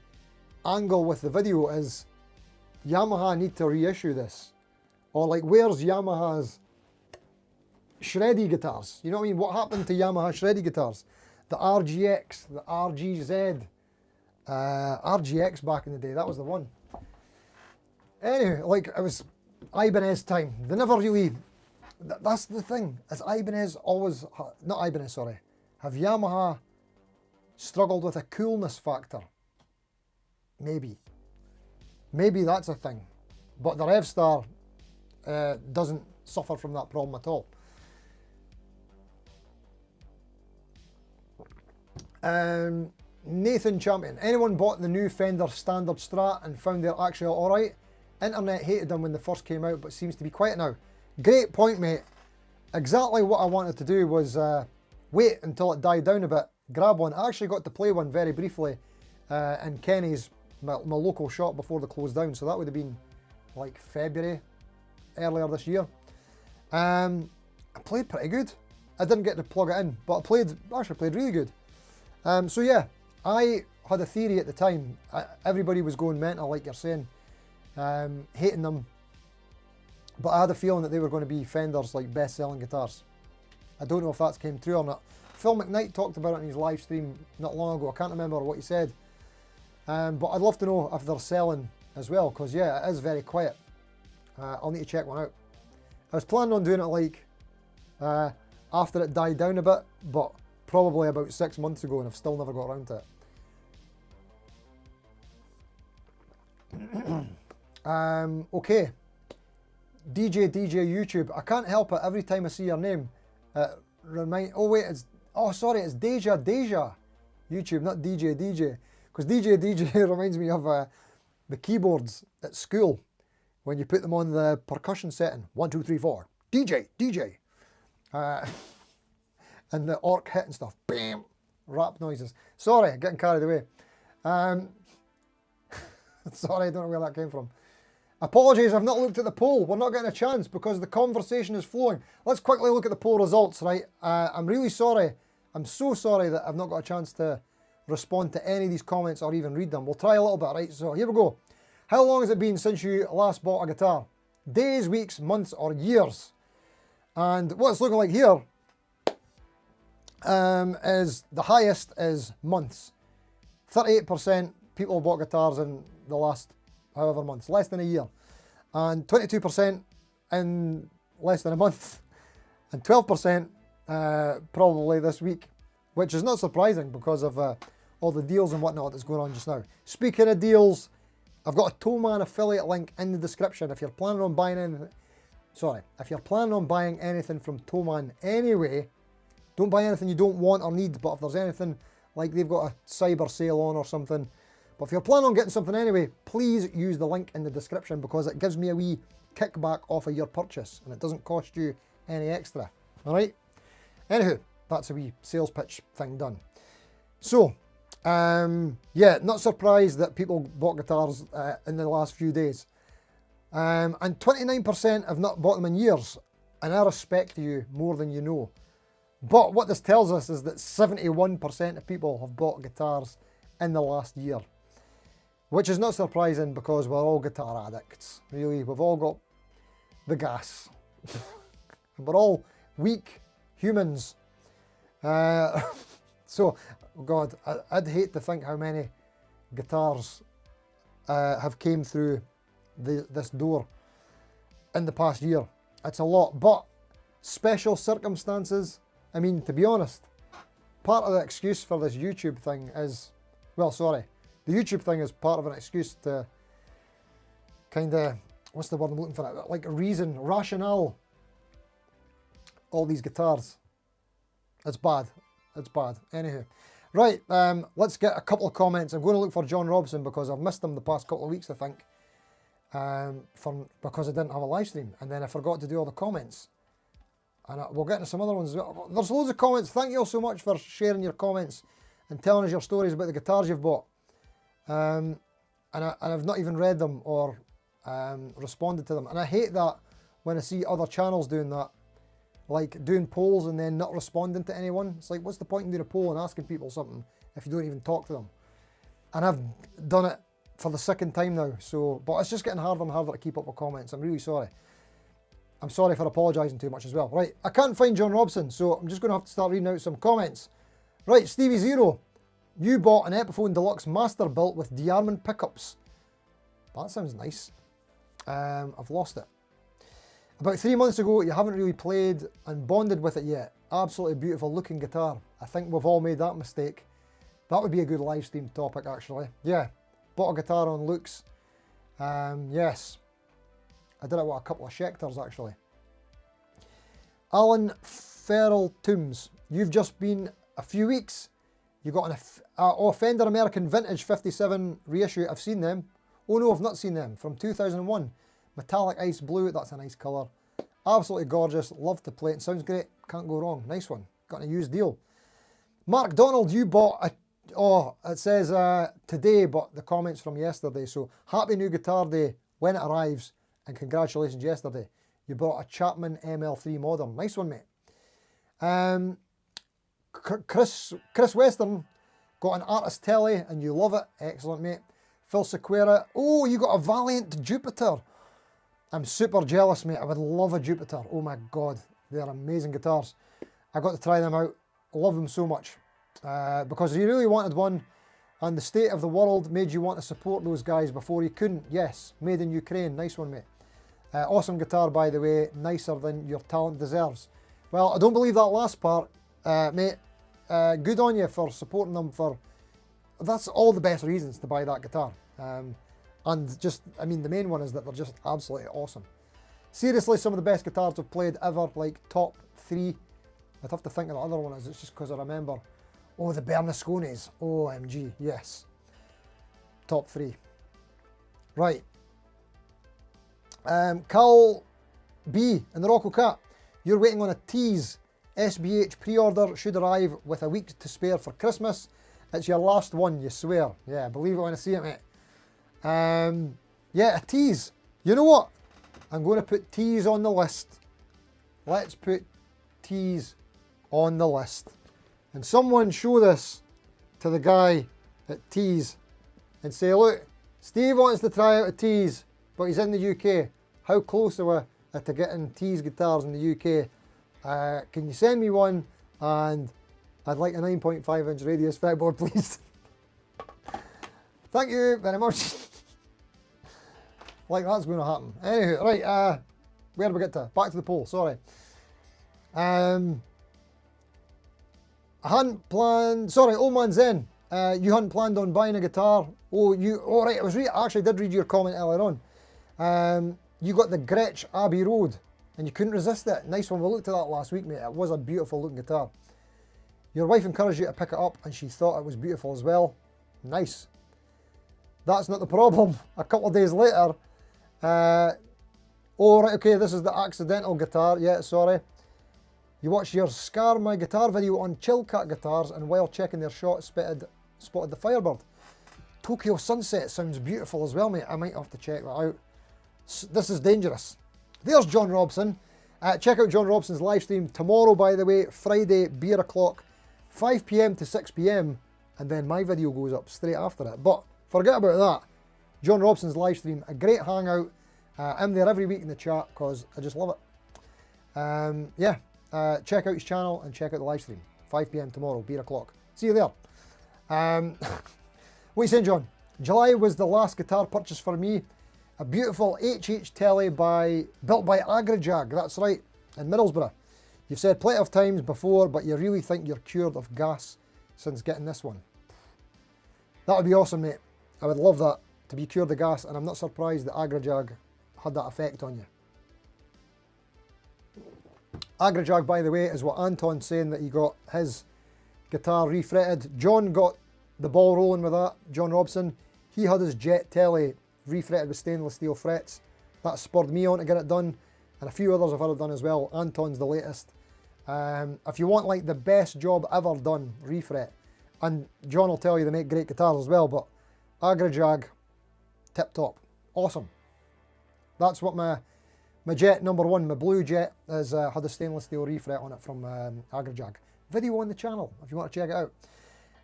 angle with the video is Yamaha need to reissue this. Or like, where's Yamaha's shreddy guitars? You know what I mean? What happened to Yamaha shreddy guitars? The RGX, the RGZ, RGX back in the day, that was the one. Anyway, like, it was Ibanez time. They never really, that's the thing, is Ibanez always, not Ibanez, sorry, have Yamaha struggled with a coolness factor? Maybe. Maybe that's a thing. But the Revstar doesn't suffer from that problem at all. Nathan Champion. Anyone bought the new Fender Standard Strat and found they're actually alright? Internet hated them when they first came out, but seems to be quiet now. Great point, mate. Exactly what I wanted to do was wait until it died down a bit, grab one. I actually got to play one very briefly in Kenny's, my local shop before they closed down, so that would have been like February, earlier this year. I played pretty good. I didn't get to plug it in, but I actually played really good. So yeah, I had a theory at the time. Everybody was going mental, like you're saying, hating them. But I had a feeling that they were going to be Fender's like best-selling guitars. I don't know if that's came true or not. Phil McKnight talked about it in his live stream not long ago. I can't remember what he said. But I'd love to know if they're selling as well, because yeah, it is very quiet. I'll need to check one out. I was planning on doing it like after it died down a bit, but probably about 6 months ago, and I've still never got around to it. Okay. DJ YouTube. I can't help it. Every time I see your name, oh wait, it's Deja YouTube, not DJ. Because DJ reminds me of the keyboards at school when you put them on the percussion setting. 1, 2, 3, 4. DJ. And the orc hit and stuff. Bam! Rap noises. Sorry, getting carried away. Sorry, I don't know where that came from. Apologies, I've not looked at the poll. We're not getting a chance because the conversation is flowing. Let's quickly look at the poll results, right? I'm really sorry. I'm so sorry that I've not got a chance to respond to any of these comments or even read them. We'll try a little bit, right? So here we go. How long has it been since you last bought a guitar? Days, weeks, months, or years? And what it's looking like here is the highest is months. 38% people bought guitars in the last however months, less than a year. And 22% in less than a month. And 12% probably this week, which is not surprising because of all the deals and whatnot that's going on just now. Speaking of deals, I've got a Toeman affiliate link in the description. If you're planning on buying anything, if you're planning on buying anything from Toeman anyway, don't buy anything you don't want or need, but if there's anything like they've got a cyber sale on or something, but if you're planning on getting something anyway, please use the link in the description because it gives me a wee kickback off of your purchase and it doesn't cost you any extra. All right? Anywho, that's a wee sales pitch thing done. So, yeah, not surprised that people bought guitars in the last few days. And 29% have not bought them in years, and I respect you more than you know. But what this tells us is that 71% of people have bought guitars in the last year, which is not surprising because we're all guitar addicts, really. We've all got the gas. We're all weak humans. So, God, I'd hate to think how many guitars have came through this door in the past year. It's a lot, but special circumstances. I mean, to be honest, part of the excuse for this YouTube thing is, well, sorry, the YouTube thing is part of an excuse to kind of, what's the word I'm looking for? Like rationale. All these guitars. It's bad. It's bad. Anywho. Right, let's get a couple of comments. I'm going to look for John Robson because I've missed him the past couple of weeks, I think. Because I didn't have a live stream. And then I forgot to do all the comments. And we'll get into some other ones as well. There's loads of comments. Thank you all so much for sharing your comments and telling us your stories about the guitars you've bought. And I've not even read them or responded to them. And I hate that when I see other channels doing that. Like doing polls and then not responding to anyone. It's like, what's the point in doing a poll and asking people something if you don't even talk to them? And I've done it for the second time now. So, but it's just getting harder and harder to keep up with comments. I'm really sorry. I'm sorry for apologising too much as well. Right, I can't find John Robson, so I'm just going to have to start reading out some comments. Right, Stevie Zero, you bought an Epiphone Deluxe Master built with de-arming pickups. That sounds nice. I've lost it. About 3 months ago, you haven't really played and bonded with it yet. Absolutely beautiful looking guitar. I think we've all made that mistake. That would be a good live stream topic, actually. Yeah, bought a guitar on looks. Yes. I did it with a couple of Schecters, actually. Alan Ferrell Toombs, you've just been a few weeks. You got an Fender American Vintage 57 reissue. I've seen them. Oh no, I've not seen them. From 2001. Metallic ice blue, that's a nice colour. Absolutely gorgeous, love to play it. Sounds great, can't go wrong. Nice one, got a used deal. Mark Donald, you bought a, it says today, but the comments from yesterday. So happy new guitar day when it arrives, and congratulations yesterday. You bought a Chapman ML3 Modern. Nice one, mate. Chris Western got an Artist Telly and you love it. Excellent, mate. Phil Sequeira, oh, you got a Valiant Jupiter. I'm super jealous, mate. I would love a Jupiter. Oh my God, they're amazing guitars. I got to try them out. Love them so much. Because you really wanted one, and the state of the world made you want to support those guys before you couldn't. Yes, made in Ukraine. Nice one, mate. Awesome guitar, by the way. Nicer than your talent deserves. Well, I don't believe that last part, mate. Good on you for supporting them. That's all the best reasons to buy that guitar. And just, I mean, the main one is that they're just absolutely awesome. Seriously, some of the best guitars I've played ever, like top 3. I'd have to think of the other one is, it's just because I remember. Oh, the Bernascones. OMG, yes. Top 3. Right. Cal B and the Rocco Cat. You're waiting on a Tease. SBH pre-order should arrive with a week to spare for Christmas. It's your last one, you swear. Yeah, believe it when I see it, mate. Yeah, a Tease. You know what? I'm going to put Tease on the list. Let's put Tease on the list. And someone show this to the guy at Tease and say, look, Steve wants to try out a Tease, but he's in the UK. How close are we to getting Tease guitars in the UK? Can you send me one? And I'd like a 9.5 inch radius fretboard, please. Thank you very much. Like that's going to happen. Anywho, right, where do we get to? Back to the poll, sorry. I hadn't planned, sorry, Old Man Zen. you hadn't planned on buying a guitar. Oh, right, I actually did read your comment earlier on. You got the Gretsch Abbey Road, and you couldn't resist it. Nice one. We looked at that last week, mate. It was a beautiful looking guitar. Your wife encouraged you to pick it up, and she thought it was beautiful as well. Nice. That's not the problem. A couple of days later, oh, right, okay, this is the accidental guitar. Yeah, sorry. You watched your Scar My Guitar video on Chillcat guitars, and while checking their shot, spotted the Firebird. Tokyo Sunset sounds beautiful as well, mate. I might have to check that out. This is dangerous. There's John Robson. Check out John Robson's live stream tomorrow, by the way, Friday, beer o'clock, 5 p.m. to 6 p.m. And then my video goes up straight after it. But forget about that. John Robson's live stream, a great hangout. I'm there every week in the chat because I just love it. Yeah, check out his channel and check out the live stream. 5 p.m. tomorrow, beer o'clock. See you there. What are you saying, John? July was the last guitar purchase for me. A beautiful HH Telly built by Agrajag. That's right, in Middlesbrough. You've said plenty of times before, but you really think you're cured of gas since getting this one. That would be awesome, mate. I would love that, to be cured of gas, and I'm not surprised that Agrajag had that effect on you. Agrajag, by the way, is what Anton's saying that he got his guitar refretted. John got the ball rolling with that, John Robson. He had his Jet Telly refretted with stainless steel frets. That spurred me on to get it done, and a few others have had it done as well. Anton's the latest. If you want like the best job ever done, refret. And John will tell you they make great guitars as well, but Agrajag, tip top. Awesome. That's what my Jet number one, my blue Jet, has had a stainless steel refret on it from Agrajag. Video on the channel if you want to check it out.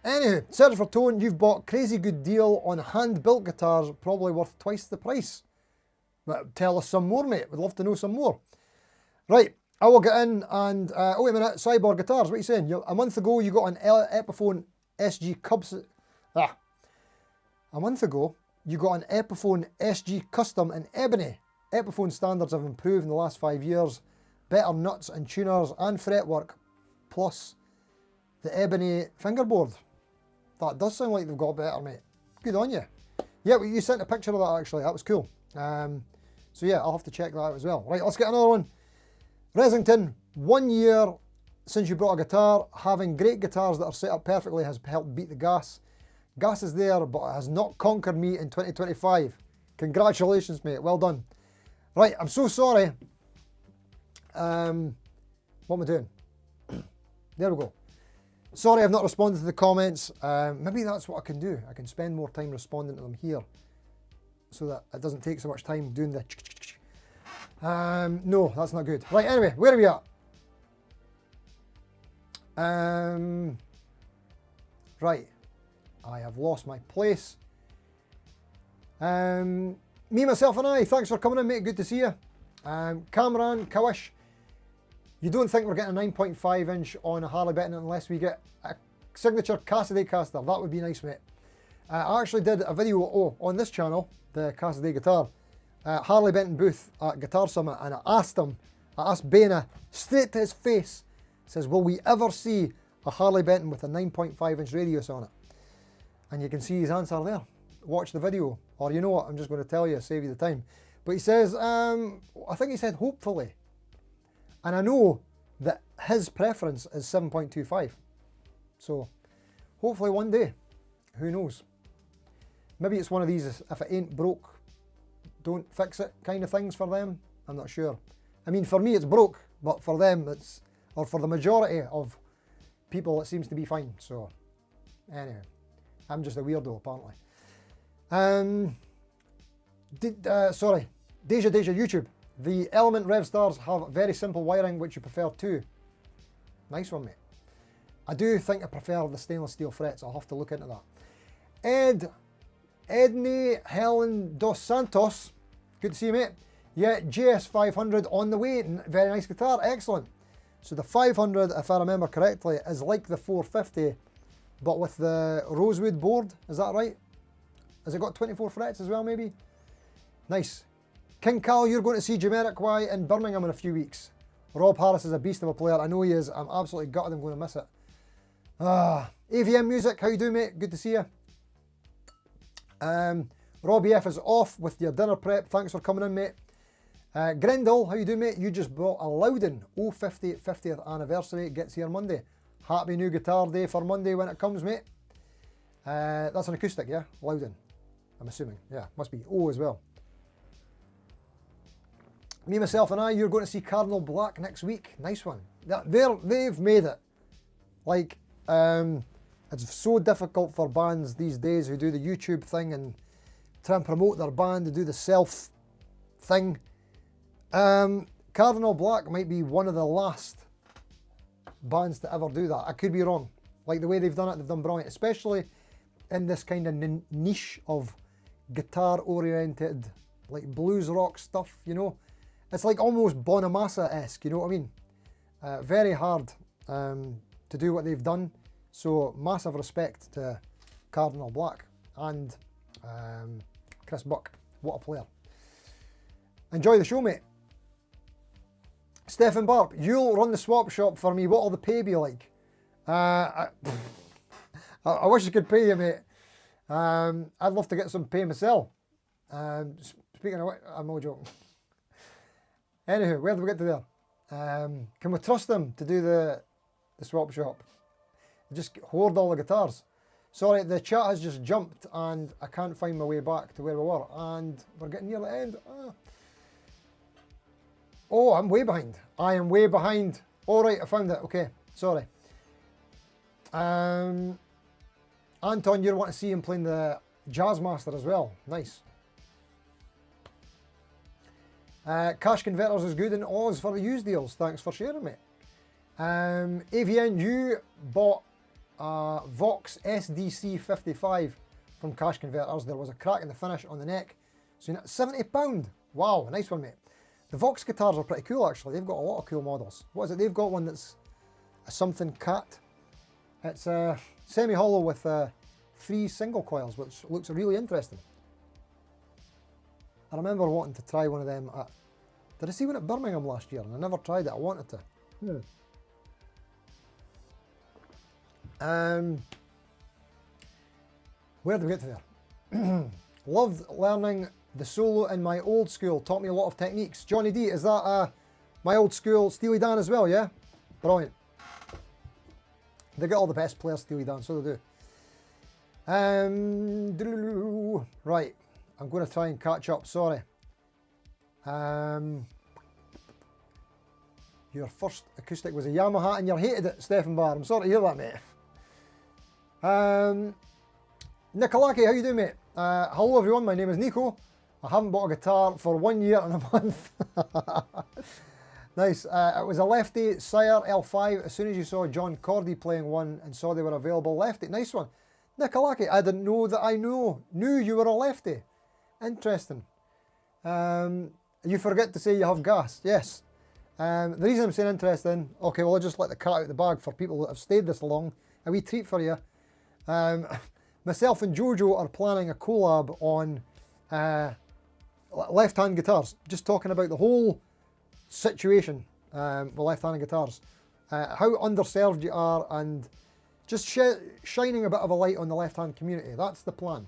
Anywho, Search for Tone, you've bought crazy good deal on hand-built guitars, probably worth twice the price. But tell us some more, mate. We'd love to know some more. Right, I will get in and... oh, wait a minute. Cyborg Guitars, what are you saying? A month ago, you got an Epiphone SG Cubs... A month ago, you got an Epiphone SG Custom in ebony. Epiphone standards have improved in the last 5 years. Better nuts and tuners and fretwork, plus the ebony fingerboard. That does sound like they've got better, mate. Good on you. Yeah, well, you sent a picture of that, actually. That was cool. So yeah, I'll have to check that out as well. Right, let's get another one. Resington, 1 year since you brought a guitar. Having great guitars that are set up perfectly has helped beat the gas. Gas is there, but it has not conquered me in 2025. Congratulations, mate. Well done. Right, I'm so sorry. What am I doing? There we go. Sorry I've not responded to the comments. Maybe that's what I can do. I can spend more time responding to them here so that it doesn't take so much time doing the... no, that's not good. Right, anyway, where are we at? Right, I have lost my place. Me, myself and I, thanks for coming in, mate. Good to see you. Cameron, Kawish, you don't think we're getting a 9.5 inch on a Harley Benton unless we get a signature Cassaday caster. That would be nice, mate. I actually did a video on this channel, the Cassaday guitar, Harley Benton booth at Guitar Summit, and I asked Baina straight to his face, says, will we ever see a Harley Benton with a 9.5 inch radius on it? And you can see his answer there. Watch the video, or you know what, I'm just going to tell you, save you the time. But he says, I think he said hopefully. And I know that his preference is 7.25. So hopefully one day, who knows? Maybe it's one of these, if it ain't broke, don't fix it kind of things for them. I'm not sure. I mean, for me it's broke, but for them it's, or for the majority of people it seems to be fine. So anyway, I'm just a weirdo apparently. Sorry, Deja YouTube. The Element Rev Stars have very simple wiring, which you prefer too. Nice one, mate. I do think I prefer the stainless steel frets. I'll have to look into that. Edney Helen Dos Santos. Good to see you, mate. Yeah, JS500 on the way. Very nice guitar. Excellent. So the 500, if I remember correctly, is like the 450, but with the rosewood board. Is that right? Has it got 24 frets as well, maybe? Nice. King Cal, you're going to see Jamiroquai in Birmingham in a few weeks. Rob Harris is a beast of a player. I know he is. I'm absolutely gutted I'm going to miss it. AVM Music, how you doing, mate? Good to see you. Robbie F is off with your dinner prep. Thanks for coming in, mate. Grendel, how you doing, mate? You just bought a Loudon 50th anniversary. Gets here Monday. Happy new guitar day for Monday when it comes, mate. That's an acoustic, yeah? Loudon, I'm assuming. Yeah, must be O as well. Me, myself and I, you're going to see Cardinal Black next week. Nice one. They've made it. Like, it's so difficult for bands these days who do the YouTube thing and try and promote their band, to do the self thing. Cardinal Black might be one of the last bands to ever do that. I could be wrong. Like the way they've done it, they've done brilliant, especially in this kind of niche of guitar-oriented, like blues rock stuff, you know. It's like almost Bonamassa-esque, you know what I mean? Very hard to do what they've done. So massive respect to Cardinal Black and Chris Buck. What a player. Enjoy the show, mate. Stephen Barp, you'll run the swap shop for me. What'll the pay be like? I wish I could pay you, mate. I'd love to get some pay myself. Speaking of which, I'm all joking. Anywho, where do we get to there? Can we trust them to do the swap shop? Just hoard all the guitars. Sorry, the chat has just jumped and I can't find my way back to where we were. And we're getting near the end. Oh, I'm way behind. I am way behind. All right, I found it. Okay, sorry. Anton, you want to see him playing the Jazzmaster as well. Nice. Cash Converters is good in Oz for the used deals. Thanks for sharing, mate. AVN, you bought a Vox SDC 55 from Cash Converters. There was a crack in the finish on the neck. So you're £70. Wow, nice one, mate. The Vox guitars are pretty cool, actually. They've got a lot of cool models. What is it? They've got one that's a something cat. It's semi-hollow with 3 single coils, which looks really interesting. I remember wanting to try one of them at... Did I see one at Birmingham last year? And I never tried it. I wanted to. Where do we get to there? Loved learning the solo in my old school. Taught me a lot of techniques. Johnny D, is that my old school Steely Dan as well, yeah? Brilliant. They get all the best players Steely Dan, so they do. Right, I'm going to try and catch up, sorry. Your first acoustic was a Yamaha and you hated it, Stephen Barr. I'm sorry to hear that, mate. Nicolaki, how you doing, mate? Hello everyone, my name is Nico. I haven't bought a guitar for 1 year and a month. Nice. It was a lefty Sire L5. As soon as you saw John Cordy playing one and saw they were available, lefty. Nice one. Nicolaki, I didn't know that I knew you were a lefty. Interesting. You forget to say you have gas. Yes. The reason I'm saying interesting, okay, well, I'll just let the cat out of the bag for people that have stayed this long. A wee treat for you. Myself and Jojo are planning a collab on left-hand guitars. Just talking about the whole situation with left-handed guitars. How underserved you are and just shining a bit of a light on the left-hand community. That's the plan.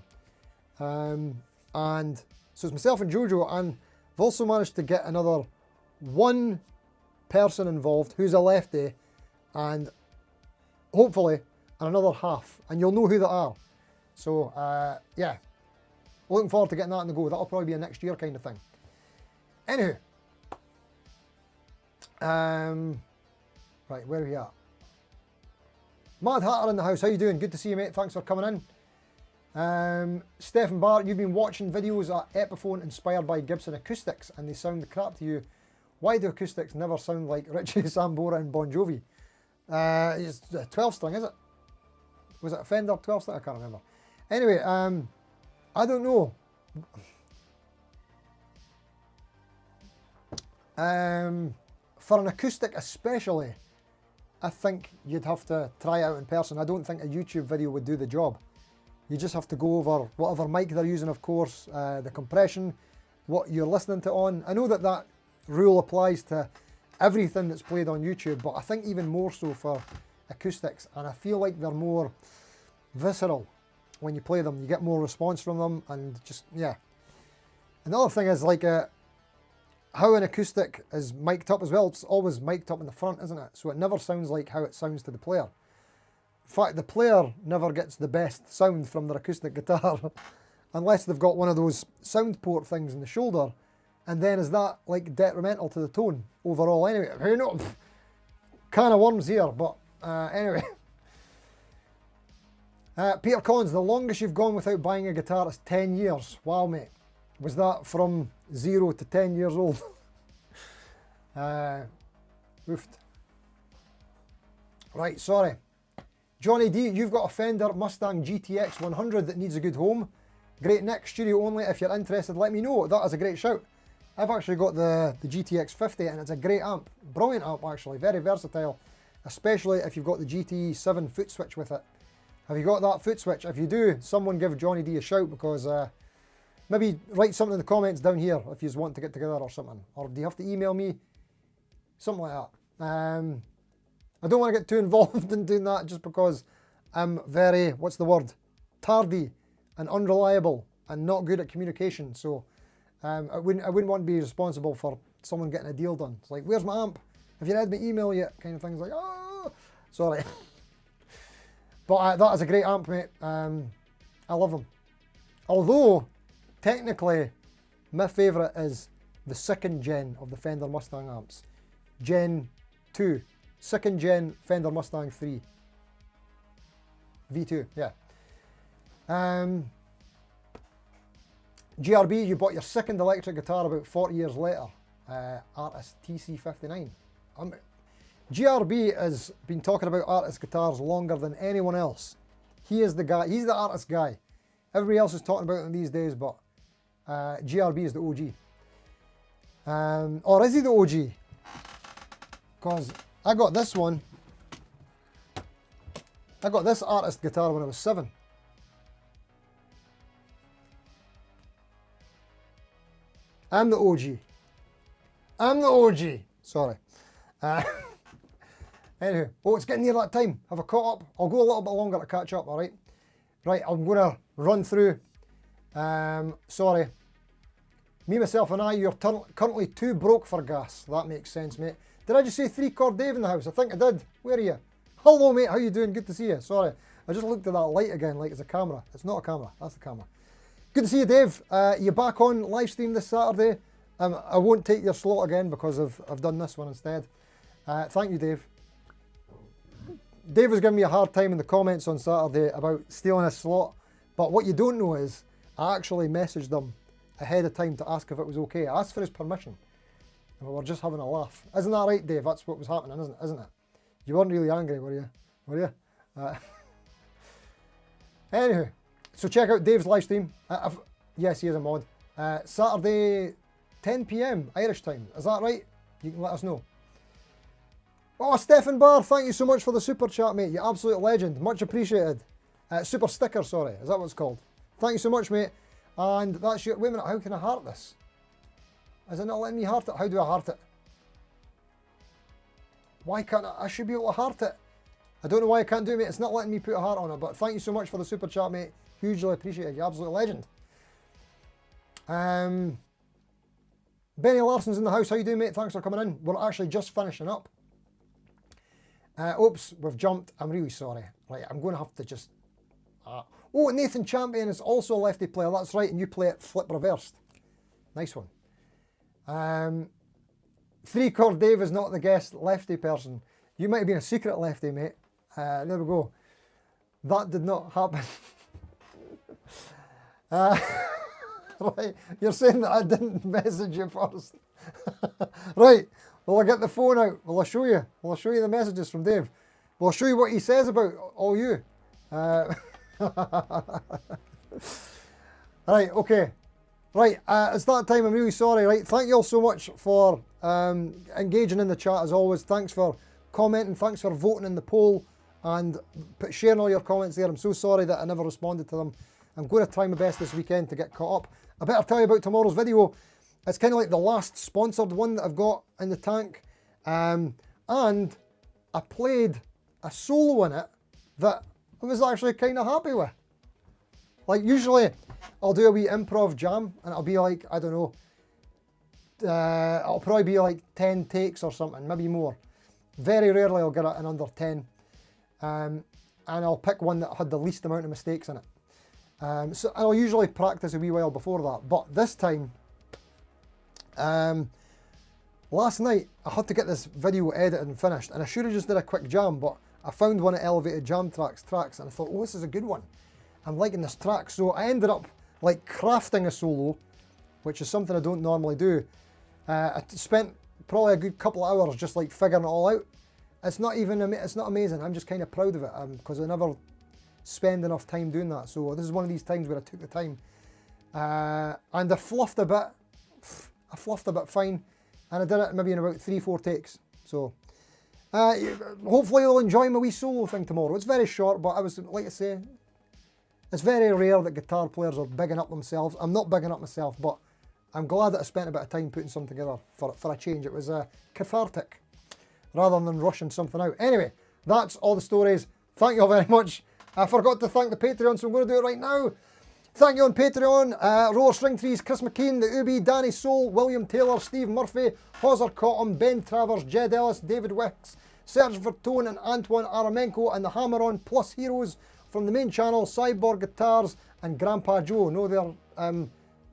And so it's myself and Jojo, and I've also managed to get another one person involved who's a lefty, and hopefully another half, and you'll know who they are. So yeah, looking forward to getting that on the go. That'll probably be a next year kind of thing. Anywho, right, where are we at? Mad Hatter in the house, how you doing? Good to see you, mate. Thanks for coming in. Stephen Barr, you've been watching videos at Epiphone inspired by Gibson acoustics and they sound crap to you. Why do acoustics never sound like Richie Sambora and Bon Jovi? It's a 12 string, is it? Was it a Fender 12 string? I can't remember. Anyway, I don't know. For an acoustic especially, I think you'd have to try out in person. I don't think a YouTube video would do the job. You just have to go over whatever mic they're using, of course, the compression, what you're listening to on. I know that that rule applies to everything that's played on YouTube, but I think even more so for acoustics, and I feel like they're more visceral when you play them. You get more response from them, and just, yeah. Another thing is like how an acoustic is mic'd up as well. It's always mic'd up in the front, isn't it? So it never sounds like how it sounds to the player. In fact, the player never gets the best sound from their acoustic guitar unless they've got one of those sound port things in the shoulder, and then is that like detrimental to the tone overall anyway? You know, can of worms here, but anyway. Peter Collins, the longest you've gone without buying a guitar is 10 years. Wow, mate. Was that from 0 to 10 years old? Oofed. Right, sorry. Johnny D, you've got a Fender Mustang GTX 100 that needs a good home. Great Nick, studio only. If you're interested, let me know. That is a great shout. I've actually got the GTX 50 and it's a great amp. Brilliant amp, actually. Very versatile. Especially if you've got the GT7 foot switch with it. Have you got that foot switch? If you do, someone give Johnny D a shout, because maybe write something in the comments down here if you just want to get together or something. Or do you have to email me? Something like that. I don't want to get too involved in doing that just because I'm very, what's the word, tardy and unreliable and not good at communication. So I wouldn't want to be responsible for someone getting a deal done. It's like, where's my amp? Have you read my email yet? Kind of things like, oh, sorry. But that is a great amp, mate. I love them. Although, technically, my favourite is the second gen of the Fender Mustang amps. Gen 2. Second gen Fender Mustang 3. V2, yeah. GRB, you bought your second electric guitar about 40 years later. Artist TC59. GRB has been talking about artist guitars longer than anyone else. He is the guy, he's the artist guy. Everybody else is talking about them these days, but GRB is the OG. Or is he the OG? Because I got this one. I got this artist guitar when I was 7. I'm the OG. I'm the OG. Sorry. Anyway, oh, it's getting near that time. Have I caught up? I'll go a little bit longer to catch up, alright? Right, I'm going to run through. Sorry. Me, myself and I, you're currently too broke for gas. That makes sense, mate. Did I just say 3-chord Dave in the house? I think I did. Where are you? Hello, mate. How you doing? Good to see you. Sorry. I just looked at that light again like it's a camera. It's not a camera. That's the camera. Good to see you, Dave. You're back on live stream this Saturday. I won't take your slot again because I've done this one instead. Thank you, Dave. Dave was giving me a hard time in the comments on Saturday about stealing his slot. But what you don't know is I actually messaged him ahead of time to ask if it was okay. I asked for his permission. And we were just having a laugh. Isn't that right, Dave? That's what was happening, isn't it? You weren't really angry, were you? Were you? Anywho, so check out Dave's live stream. Yes, he is a mod. Saturday, 10 PM Irish time. Is that right? You can let us know. Oh, Stefan Barr, thank you so much for the super chat, mate. You absolute legend. Much appreciated. Super sticker, sorry. Is that what it's called? Thank you so much, mate. And that's your... Wait a minute, how can I heart this? Is it not letting me heart it? How do I heart it? Why can't I should be able to heart it. I don't know why I can't do it, mate. It's not letting me put a heart on it, but thank you so much for the super chat, mate. Hugely appreciated. You absolute legend. Benny Larson's in the house. How you doing, mate? Thanks for coming in. We're actually just finishing up. Oops, we've jumped. I'm really sorry. Right, I'm going to have to just... oh, Nathan Champion is also a lefty player. That's right, and you play it flip reversed. Nice one. 3-chord Dave is not the guest lefty person. You might have been a secret lefty, mate. There we go. That did not happen. Right, you're saying that I didn't message you first. Right, well, I'll get the phone out. Well, I'll show you. Well, I'll show you the messages from Dave. Well, I'll show you what he says about all you. Right, okay. Right, it's that time. I'm really sorry. Right, thank you all so much for engaging in the chat as always. Thanks for commenting. Thanks for voting in the poll and sharing all your comments there. I'm so sorry that I never responded to them. I'm going to try my best this weekend to get caught up. I better tell you about tomorrow's video. It's kind of like the last sponsored one that I've got in the tank. And I played a solo in it that I was actually kind of happy with. Like usually I'll do a wee improv jam and it'll be like, I don't know, it'll probably be like 10 takes or something, maybe more. Very rarely I'll get it in under 10. And I'll pick one that had the least amount of mistakes in it. So I'll usually practice a wee while before that. But this time, last night I had to get this video edited and finished, and I should have just did a quick jam, but I found one of Elevated Jam tracks, and I thought, oh, this is a good one. I'm liking this track. So I ended up like crafting a solo, which is something I don't normally do. I spent probably a good couple of hours just like figuring it all out. It's not amazing. I'm just kind of proud of it because I never spend enough time doing that. So this is one of these times where I took the time. And I fluffed a bit fine. And I did it maybe in about 3-4 takes. So hopefully you'll enjoy my wee solo thing tomorrow. It's very short, but like I say, it's very rare that guitar players are bigging up themselves. I'm not bigging up myself, but I'm glad that I spent a bit of time putting something together for a change. It was cathartic rather than rushing something out. Anyway, that's all the stories. Thank you all very much. I forgot to thank the Patreon, so I'm going to do it right now. Thank you on Patreon, Roller String Trees, Chris McKean, The Ubi, Danny Soul, William Taylor, Steve Murphy, Hawser Cotton, Ben Travers, Jed Ellis, David Wicks, Serge Vertone and Antoine Aramenko, and the Hammer-On Plus Heroes from the main channel, Cyborg Guitars and Grandpa Joe. No, they're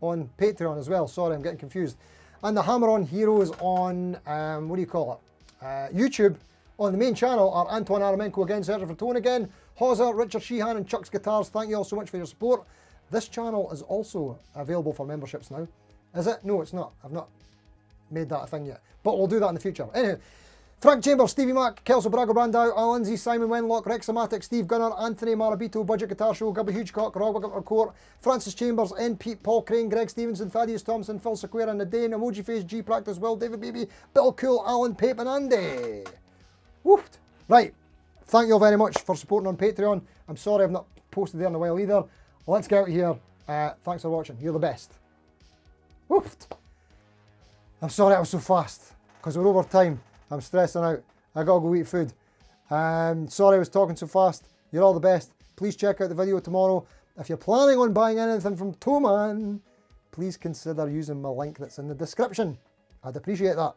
on Patreon as well. Sorry, I'm getting confused. And the Hammer-On Heroes on, what do you call it? YouTube. On the main channel are Antoine Aramenko again, Serge Vertone again, Hawser, Richard Sheehan and Chuck's Guitars. Thank you all so much for your support. This channel is also available for memberships now. Is it? No, it's not. I've not made that a thing yet. But we'll do that in the future. Anyway, Frank Chambers, Stevie Mac, Kelso Brago Brandau, Al Lindsay, Simon Wenlock, Rexamatic, Steve Gunner, Anthony Marabito, Budget Guitar Show, Gubby Hugecock, Rob Court, Francis Chambers, N. Pete, Paul Crane, Greg Stevenson, Thaddeus Thompson, Phil Sequeira, Nadine, Emoji Face, G Practice, Will, David Beebe, Bill Cool, Alan, Pape and Andy. Woofed. Right. Thank you all very much for supporting on Patreon. I'm sorry I've not posted there in a while either. Let's get out here. Thanks for watching. You're the best. Woofed. I'm sorry I was so fast because we're over time. I'm stressing out. I gotta go eat food. Sorry I was talking so fast. You're all the best. Please check out the video tomorrow. If you're planning on buying anything from Toman, please consider using my link that's in the description. I'd appreciate that.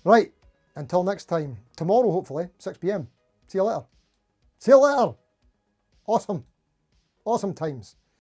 Right. Until next time. Tomorrow, hopefully, 6 PM. See you later. See you later. Awesome. Awesome times.